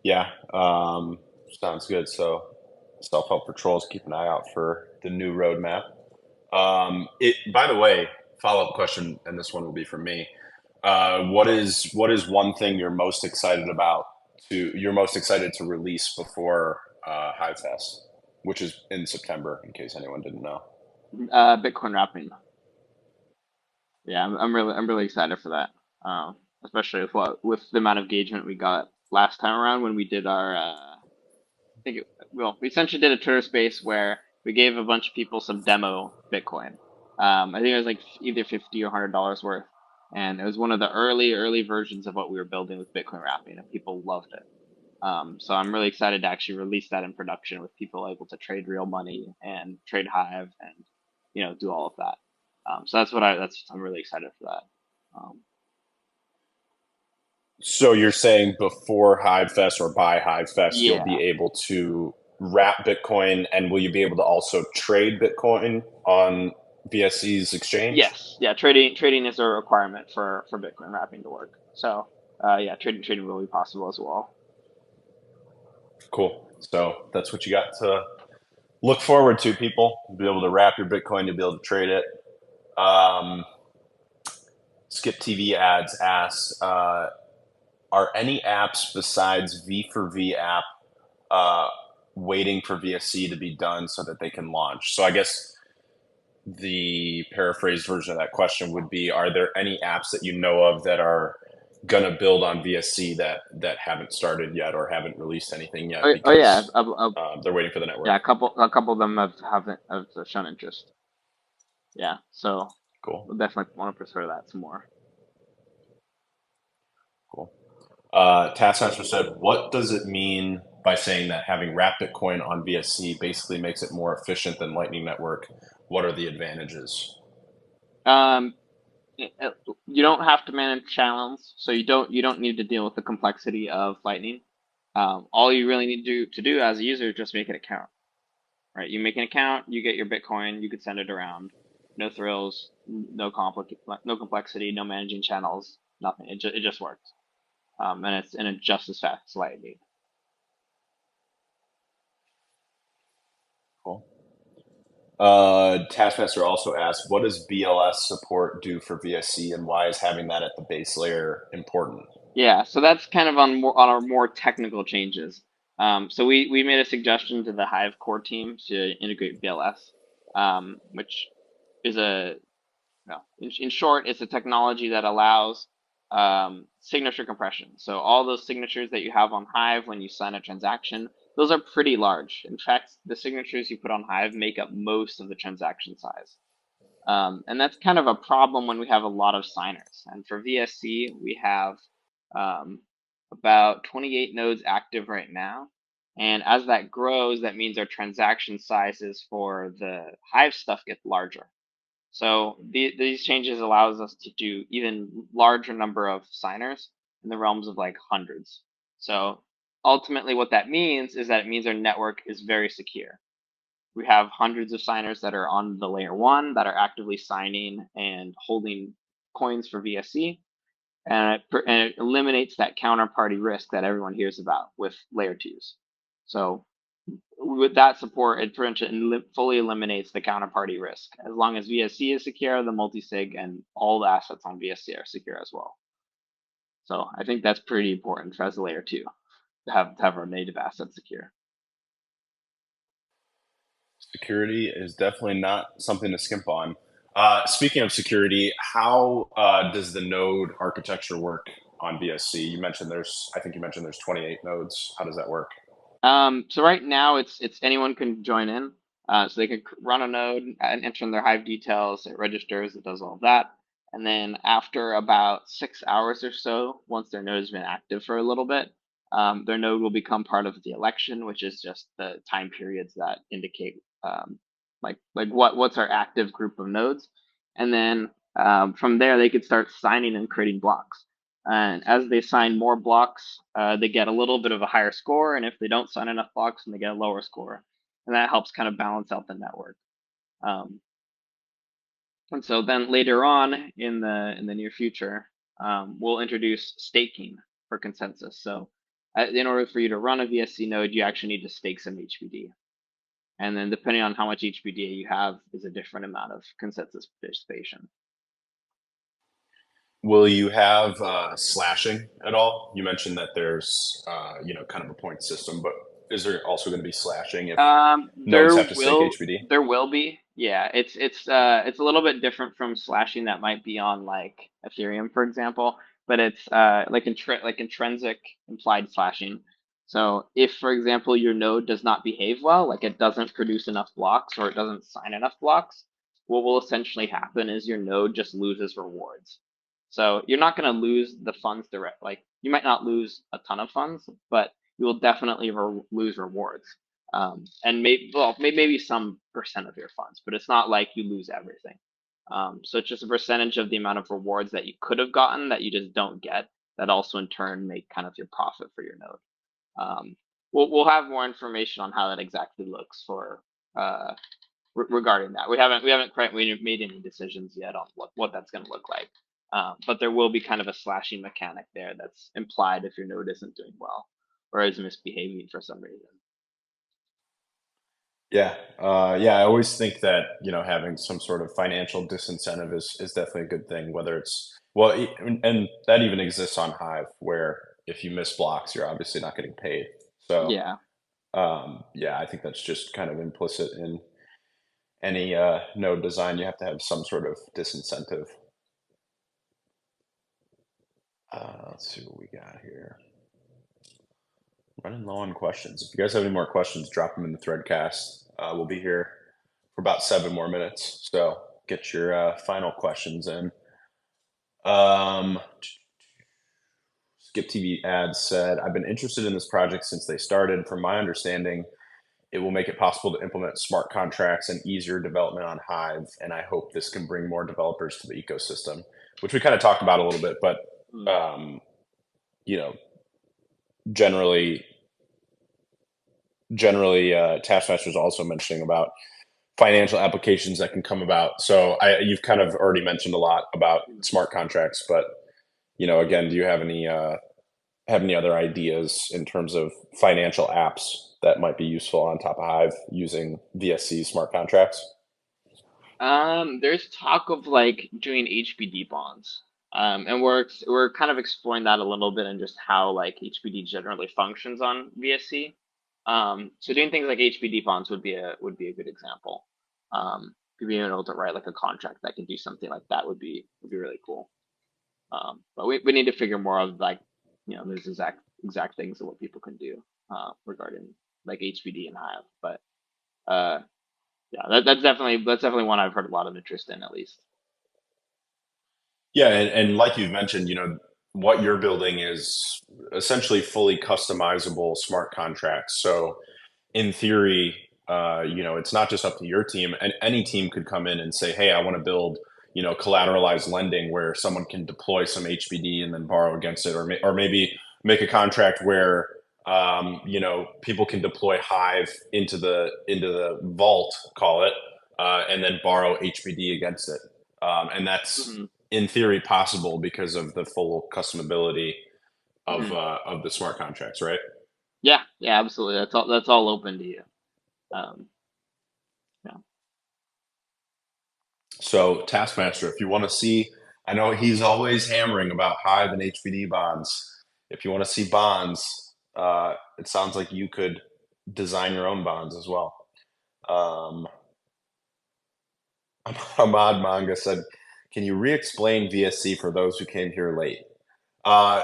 Yeah. Sounds good. So, Self Help for Trolls, keep an eye out for the new roadmap. By the way, follow up question, and this one will be for me. What is one thing you're most excited to release before Hive Fest, which is in September, in case anyone didn't know. Bitcoin wrapping. Yeah, I'm really excited for that. Especially with the amount of engagement we got last time around when we did our we essentially did a Twitter space where we gave a bunch of people some demo Bitcoin. I think it was like either 50 or $100 worth, and it was one of the early versions of what we were building with Bitcoin wrapping, and people loved it. So I'm really excited to actually release that in production with people able to trade real money and trade Hive and do all of that. So I'm really excited for that. Um, So you're saying before Hive Fest or by Hive Fest, you'll yeah. be able to wrap Bitcoin, and will you be able to also trade Bitcoin on BSC's exchange? Yes. Yeah. Trading is a requirement for Bitcoin wrapping to work. So yeah, trading will be possible as well. Cool. So that's what you got to look forward to, people. You'll be able to wrap your Bitcoin, you'll be able to trade it. Um, Skip TV ads asks, are any apps besides V4V app uh, waiting for VSC to be done so that they can launch? So I guess the paraphrased version of that question would be, are there any apps that you know of that are gonna build on VSC that haven't started yet or haven't released anything yet Oh yeah, because they're waiting for the yeah. network. A couple of them have shown interest. Yeah, so Cool, we'll definitely want to prefer that some more. cool. Taskmaster said, "What does it mean by saying that having wrapped Bitcoin on VSC basically makes it more efficient than Lightning Network? What are the advantages?" Um, you don't have to manage channels, so you don't need to deal with the complexity of Lightning. All you really need to do as a user is just make an account, right? You make an account, you get your Bitcoin, you could send it around. No thrills, no complexity, no managing channels, nothing. It just works, and it's just as fast as Lightning. Cool. Taskmaster also asked, "What does BLS support do for VSC, and why is having that at the base layer important?" Yeah, so that's kind of on our more technical changes. So we made a suggestion to the Hive core team to integrate BLS, which is in short, it's a technology that allows signature compression. So all those signatures that you have on Hive when you sign a transaction, those are pretty large. In fact, the signatures you put on Hive make up most of the transaction size. And that's kind of a problem when we have a lot of signers. And for VSC, we have um, about 28 nodes active right now. And as that grows, that means our transaction sizes for the Hive stuff get larger. So these changes allows us to do even larger number of signers in the realms of like hundreds. So ultimately what that means is that it means our network is very secure. We have hundreds of signers that are on the layer one that are actively signing and holding coins for VSC, and it eliminates that counterparty risk that everyone hears about with layer twos. So with that support, it pretty much fully eliminates the counterparty risk. As long as VSC is secure, the multisig and all the assets on VSC are secure as well. So I think that's pretty important for as a layer two to have our native assets secure. Security is definitely not something to skimp on. Speaking of security, how does the node architecture work on VSC? I think you mentioned there's 28 nodes. How does that work? So right now it's anyone can join in. So they can run a node and enter in their Hive details. It registers. It does all of that. And then after about 6 hours or so, once their node has been active for a little bit, their node will become part of the election, which is just the time periods that indicate like what's our active group of nodes. And then from there, they could start signing and creating blocks. And as they sign more blocks, they get a little bit of a higher score. And if they don't sign enough blocks, then they get a lower score. And that helps kind of balance out the network. Um, and so then later on in the near future, we'll introduce staking for consensus. So in order for you to run a VSC node, you actually need to stake some HBD. And then depending on how much HBD you have is a different amount of consensus participation. Will you have slashing at all? You mentioned that there's kind of a point system, but is there also going to be slashing if nodes There have to stake will HBD? there will be. Yeah, it's a little bit different from slashing that might be on like Ethereum, for example, but it's like intrinsic implied slashing. So if, for example, your node does not behave well, like it doesn't produce enough blocks or it doesn't sign enough blocks, what will essentially happen is your node just loses rewards. So you're not going to lose the funds direct. Like you might not lose a ton of funds, but you will definitely lose rewards. And maybe some percent of your funds, but it's not like you lose everything. So it's just a percentage of the amount of rewards that you could have gotten that you just don't get. That also in turn make kind of your profit for your node. We'll have more information on how that exactly looks for regarding that. We haven't quite made any decisions yet on what that's going to look like. But there will be kind of a slashing mechanic there that's implied if your node isn't doing well or is misbehaving for some reason. Yeah, yeah. I always think that having some sort of financial disincentive is definitely a good thing. Whether it's and that even exists on Hive, where if you miss blocks, you're obviously not getting paid. So Yeah. yeah, I think that's just kind of implicit in any node design. You have to have some sort of disincentive. Let's see what we got here. Running low on questions. If you guys have any more questions, drop them in the Threadcast. We'll be here for about 7 more minutes, so get your final questions in. Um, Skip TV ads said, I've been interested in this project since they started. From my understanding, it will make it possible to implement smart contracts and easier development on Hive, and I hope this can bring more developers to the ecosystem, which we kind of talked about a little bit, but Mm. you know, generally, Taskmaster is also mentioning about financial applications that can come about. So you've kind of already mentioned a lot about smart contracts, but again, do you have any other ideas in terms of financial apps that might be useful on top of Hive using VSC smart contracts? There's talk of like doing HBD bonds. And we're kind of exploring that a little bit and just how like HBD generally functions on VSC. So doing things like HBD bonds would be a good example. Being able to write like a contract that can do something like that would be really cool. But we need to figure more of like, those exact things of what people can do regarding like HBD and Hive. But uh, yeah, that's definitely one I've heard a lot of interest in at least. Yeah, and like you've mentioned, what you're building is essentially fully customizable smart contracts. So in theory, it's not just up to your team, and any team could come in and say, "Hey, I want to build, collateralized lending where someone can deploy some HBD and then borrow against it, or maybe make a contract where, people can deploy Hive into the vault, call it, and then borrow HBD against it, and that's Hmm. in theory possible because of the full customability Hmm. of the smart contracts, right? Yeah, yeah, absolutely. That's all open to you. Um, yeah. So Taskmaster, if you want to see, I know he's always hammering about Hive and HBD bonds. If you want to see bonds, it sounds like you could design your own bonds as well. Um, Ahmad Manga said, "Can you re-explain VSC for those who came here late?" Uh,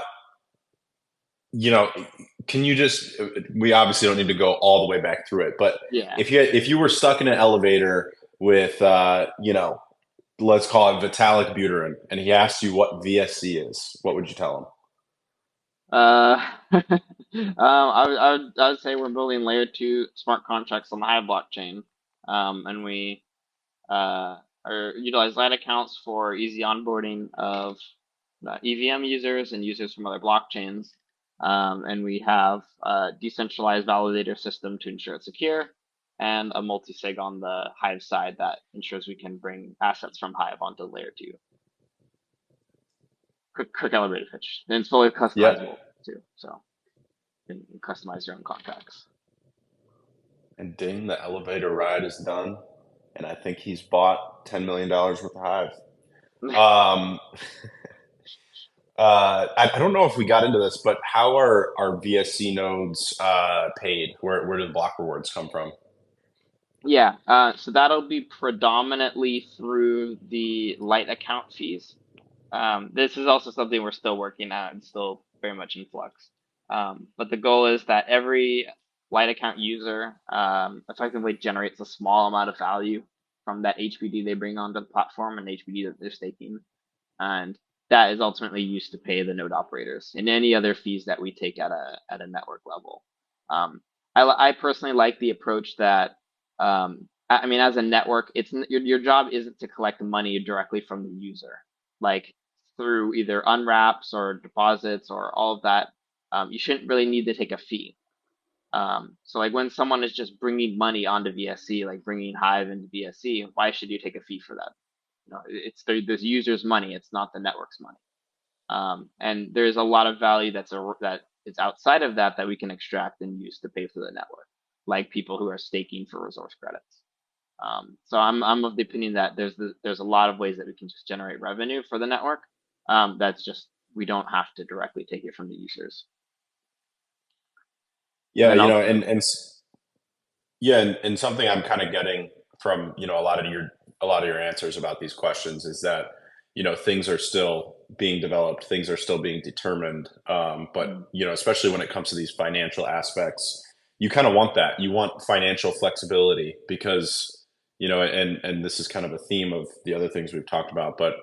you know, can you just? We obviously don't need to go all the way back through it, but Yeah. if you were stuck in an elevator with, let's call it Vitalik Buterin, and he asked you what VSC is, what would you tell I would say we're building layer two smart contracts on the Hive blockchain, and we uh, utilize light accounts for easy onboarding of EVM users and users from other blockchains. And we have a decentralized validator system to ensure it's secure, and a multi-sig on the Hive side that ensures we can bring assets from Hive onto layer two. Quick elevator pitch. And it's fully him? Yep. customizable too, so you can customize your own contracts. And ding, the elevator ride is done, and I think he's bought $10 million worth of Hive. Um, I don't know if we got into this, but how are our VSC nodes paid? Where do the block rewards come from? Yeah, so that'll be predominantly through the light account fees. This is also something we're still working at and still very much in flux. But the goal is that every light account user effectively generates a small amount of value from that HBD they bring onto the platform and HBD that they're staking. And that is ultimately used to pay the node operators and any other fees that we take at a network level. I personally like the approach that I mean, as a network, it's your job isn't to collect money directly from the user, like through either unwraps or deposits or all of that. You shouldn't really need to take a fee. So like when someone is just bringing money onto VSC, like bringing Hive into VSC, why should you take a fee for that? It's the user's money. It's not the network's money. And there's a lot of value that is outside of that that we can extract and use to pay for the network, like people who are staking for resource credits. So I'm of the opinion that there's a lot of ways that we can just generate revenue for the network. That's just we don't have to directly take it from the users. And Yeah, then yeah, and something I'm kind of getting from a lot of your answers about these questions is that things are still being developed, things are still being determined. But Mhm. especially when it comes to these financial aspects, you kind of want that. You want financial flexibility because and this is kind of a theme of the other things we've talked about. But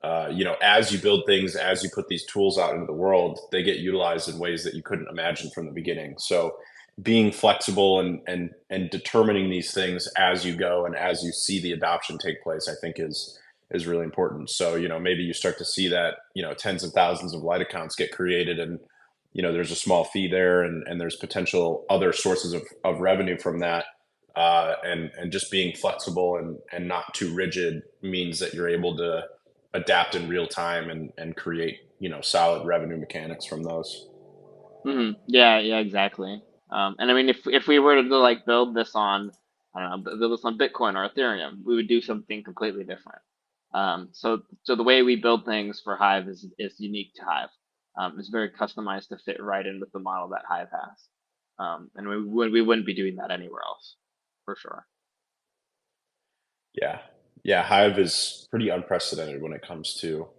as you build things, as you put these tools out into the world, they get utilized in ways that you couldn't imagine from the beginning. So being flexible and determining these things as you go and as you see the adoption take place, I think is really important. So, maybe you start to see that, tens of thousands of light accounts get created and there's a small fee there and there's potential other sources of revenue from that. And just being flexible and not too rigid means that you're able to adapt in real time and create solid revenue mechanics from those. Yeah, yeah, exactly. And I mean, if we were to like build this on, I don't know, build this on Bitcoin or Ethereum, we would do something completely different. So the way we build things for Hive is unique to Hive. It's very customized to fit right in with the model that Hive has. And we wouldn't be doing that anywhere else, for sure. Yeah, yeah, Hive is pretty unprecedented when it comes to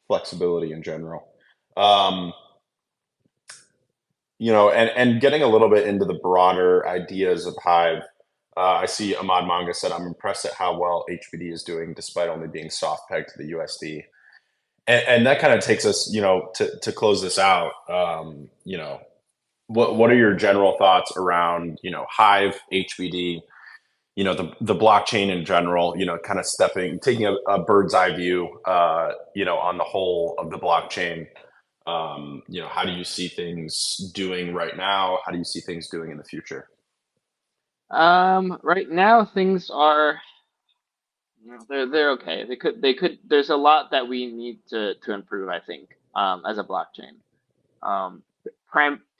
flexibility in general. um, and getting a little bit into the broader ideas of Hive. I see Ahmad Manga said, I'm impressed at how well HBD is doing despite only being soft pegged to the USD. And that kind of takes us, to close this out. What are your general thoughts around, Hive, HBD, the blockchain in general, kind of taking a bird's eye view, on the whole of the blockchain. How do you see things doing right now? How do you see things doing in the future? Right now things are, they're okay. They could. There's a lot that we need to improve, I think, as a blockchain.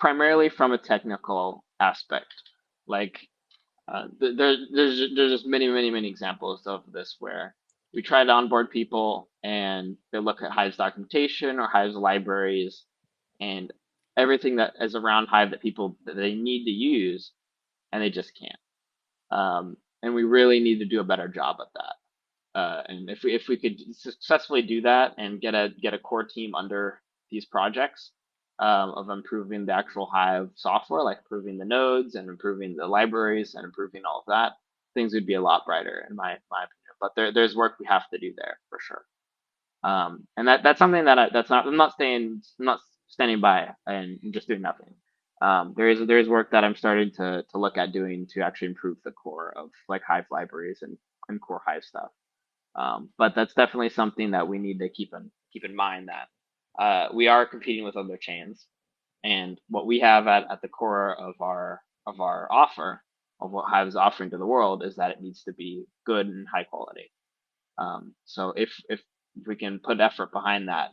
Primarily from a technical aspect. Like there's just many examples of this where we try to onboard people and they look at Hive's documentation or Hive's libraries and everything that is around Hive that they need to use, and they just can't. And we really need to do a better job at that. And if we could successfully do that and get a core team under these projects, of improving the actual Hive software, like improving the nodes and improving the libraries and improving all of that, things would be a lot brighter in my opinion. But there's work we have to do there for sure. And that's something that's not I'm not standing by and just doing nothing. There is work that I'm starting to look at doing to actually improve the core of like Hive libraries and core Hive stuff. But that's definitely something that we need to keep in mind that we are competing with other chains, and what we have at the core of our offer of what Hive is offering to the world is that it needs to be good and high quality. So if we can put effort behind that,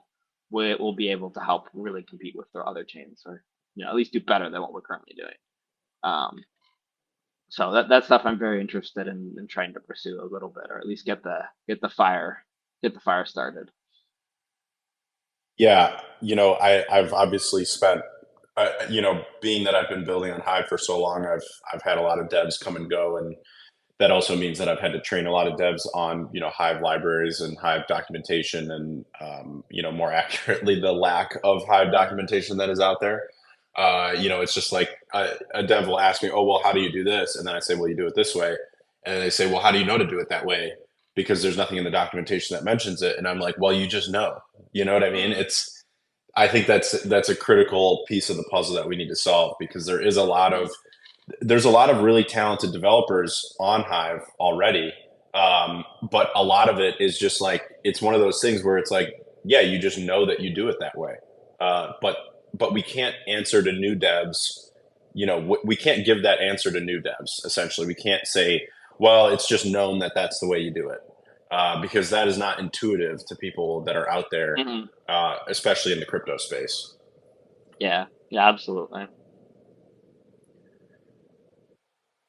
we'll be able to help really compete with the other chains, or at least do better than what we're currently doing. Um, so that's stuff I'm very interested in trying to pursue a little bit, or at least get the fire started. Yeah, I've obviously spent, being that I've been building on Hive for so long, I've had a lot of devs come and go, and that also means that I've had to train a lot of devs on, Hive libraries and Hive documentation, and more accurately, the lack of Hive documentation that is out there. It's just like a dev will ask me, "Oh, well, how do you do this?" And then I say, "Well, you do it this way." And then they say, "Well, how do you know to do it that way?" Because there's nothing in the documentation that mentions it. And I'm like, "Well, you just know." You know what I mean? I think that's a critical piece of the puzzle that we need to solve because there's a lot of really talented developers on Hive already. But a lot of it is just like it's one of those things where it's like, yeah, you just know that you do it that way. But we can't answer to new devs. We can't give that answer to new devs. Essentially, we can't say, well, it's just known that that's the way you do it, because that is not intuitive to people that are out there, Hmm. especially in the crypto space. Yeah, yeah, absolutely.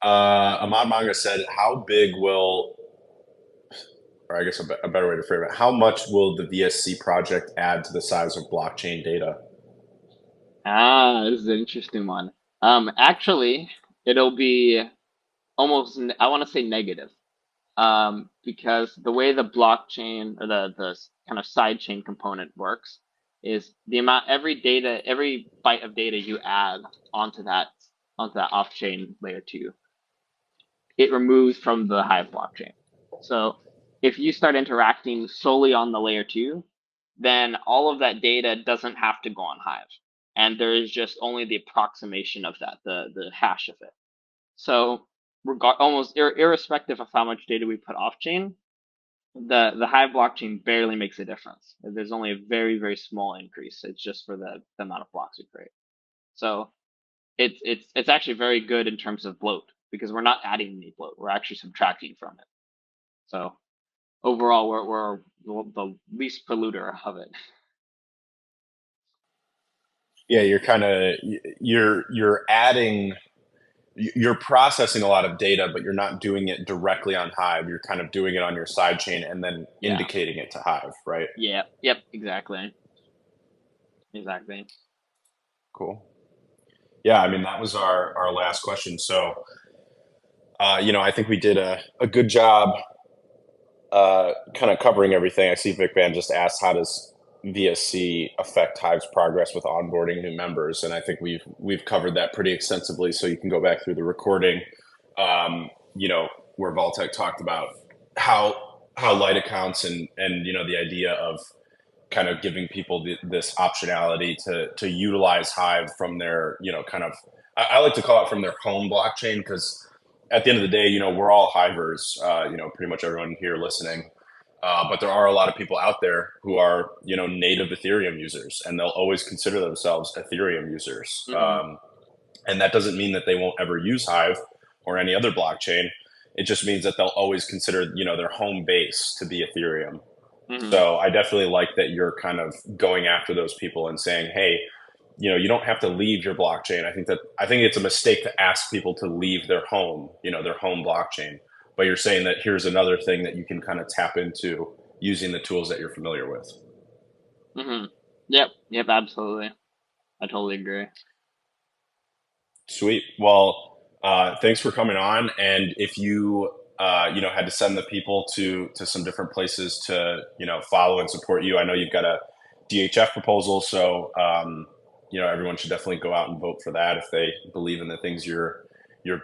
Ahmad Manga said, "How big will, or I guess a better way to frame it, how much will the VSC project add to the size of blockchain data?" This is an interesting one. Actually, it'll be almost, I want to say negative. because the way the blockchain or the kind of sidechain component works is the amount every byte of data you add onto that off-chain layer two, it removes from the Hive blockchain. So if you start interacting solely on the layer two, then all of that data doesn't have to go on Hive, and there is just only the approximation of that, the hash of it. So almost irrespective of how much data we put off chain, the Hive blockchain barely makes a difference. There's only a very small increase. It's just for the amount of blocks we create. So it's actually very good in terms of bloat because we're not adding any bloat. We're actually subtracting from it. So overall, we're the least polluter of it. Yeah, you're adding, you're processing a lot of data, but you're not doing it directly on Hive. You're kind of doing it on your side chain and then Yeah. indicating it to Hive, right? Yeah. Yep. Exactly. Exactly. Cool. Yeah, I mean that was our last question. So, I think we did a good job kind of covering everything. I see Vic Van just asked, how does VSC affect Hive's progress with onboarding new members? And I think we've covered that pretty extensively. So you can go back through the recording, um, where Vaultec talked about how light accounts and the idea of kind of giving people this optionality to utilize Hive from their kind of, I like to call it from their home blockchain, because at the end of the day, we're all Hivers, pretty much everyone here listening. But there are a lot of people out there who are, native Ethereum users, and they'll always consider themselves Ethereum users. Hmm. And that doesn't mean that they won't ever use Hive or any other blockchain. It just means that they'll always consider, their home base to be Ethereum. Hmm. So I definitely like that you're kind of going after those people and saying, hey, you don't have to leave your blockchain. I think it's a mistake to ask people to leave their home, their home blockchain. But you're saying that here's another thing that you can kind of tap into using the tools that you're familiar with. Hmm. Yep. Yep. Absolutely. I totally agree. Sweet. Well, thanks for coming on. And if you had to send the people to some different places to follow and support you, I know you've got a DHF proposal, so everyone should definitely go out and vote for that if they believe in the things you're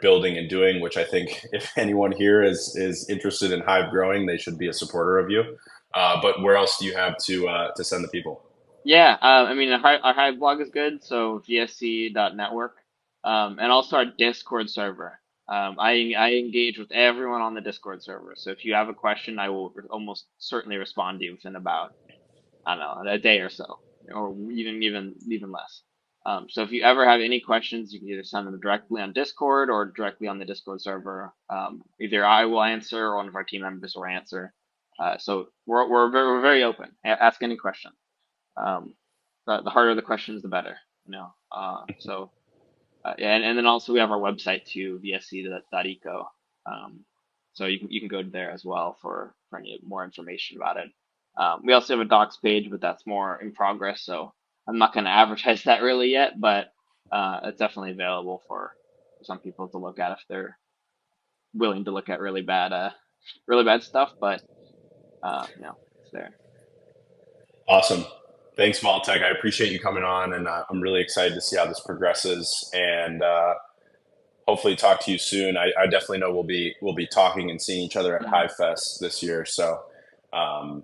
building and doing. Which I think if anyone here is interested in Hive growing, they should be a supporter of you. But where else do you have to send the people? Yeah. I mean, our Hive blog is good. So vsc.network, and also our Discord server. I engage with everyone on the Discord server. So if you have a question, I will almost certainly respond to you within about, I don't know, a day or so, or even less. So if you ever have any questions, you can either send them directly on Discord or directly on the Discord server. Either I will answer or one of our team members will answer. So we're very open. Ask any question. Um, the harder the questions, the better. Yeah, and then also we have our website too, vsc.eco. So you can go there as well for any more information about it. We also have a docs page, but that's more in progress, so I'm not going to advertise that really yet, but it's definitely available for some people to look at if they're willing to look at really bad stuff. But it's there. Awesome. Thanks, Valtech. I appreciate you coming on, and I'm really excited to see how this progresses, and hopefully talk to you soon. I definitely know we'll be talking and seeing each other at Mhm. Hive Fest this year. So, um,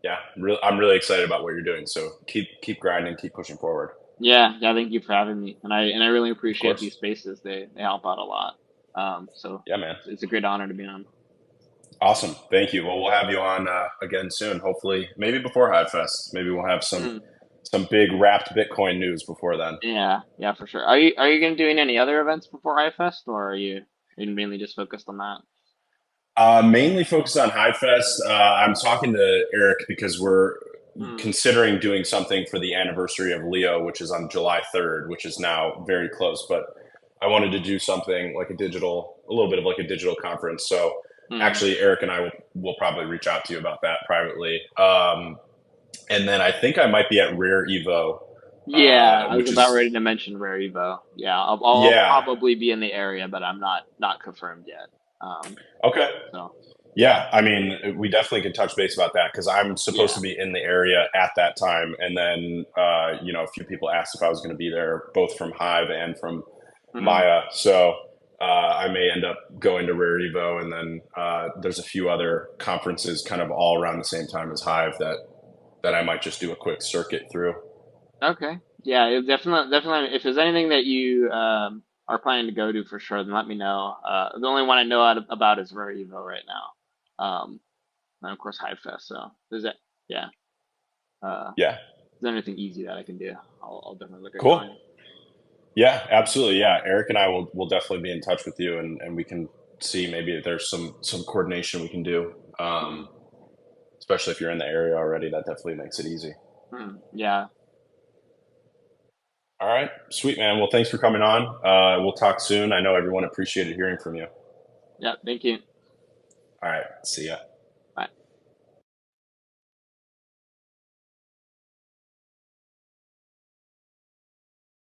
yeah, I'm really excited about what you're doing. So keep grinding, keep pushing forward. Yeah, yeah. Thank you for having me, and I really Of appreciate these course. spaces. They help out a lot. So Yeah, man. it's a great honor to be on. Awesome. Thank you. Well, we'll have you on again soon. Hopefully, maybe before Hive Fest. Maybe we'll have Mhm. some big wrapped Bitcoin news before then. Yeah, yeah, for sure. Are you gonna doing any other events before iFest, or are you mainly just focused on that? Mainly focused on Hive Fest. I'm talking to Eric because we're Mm, considering doing something for the anniversary of Leo, which is on July 3rd, which is now very close. But I wanted to do something like a little bit of like a digital conference. So mm. actually, Eric and I will probably reach out to you about that privately. And then I think I might be at Rare Evo, Yeah, I was which about is ready to mention Rare Evo. Yeah, I'll yeah. probably be in the area, but I'm not confirmed yet. Um, Okay. so Yeah, I mean, we definitely could touch base about that because I'm supposed Yeah. to be in the area at that time, and then a few people asked if I was going to be there, both from Hive and from Hmm. Maya. So I may end up going to Rare Evo, and then there's a few other conferences kind of all around the same time as Hive that I might just do a quick circuit through. Okay. Yeah, it definitely. If there's anything that you are planning to go to for sure, then let me know. The only one I know about is Rare Evo right now. And of course Hive Fest. So there's that. Yeah. Yeah, If there's anything easy that I can do, I'll definitely look at cool. going. Yeah, absolutely. Yeah, Eric and I will definitely be in touch with you, and we can see maybe if there's some coordination we can do. Hmm. Especially if you're in the area already, that definitely makes it easy. Hmm. Yeah. All right, sweet man. Well, thanks for coming on. We'll talk soon. I know everyone appreciated hearing from you. Yeah. Thank you. All right, see ya.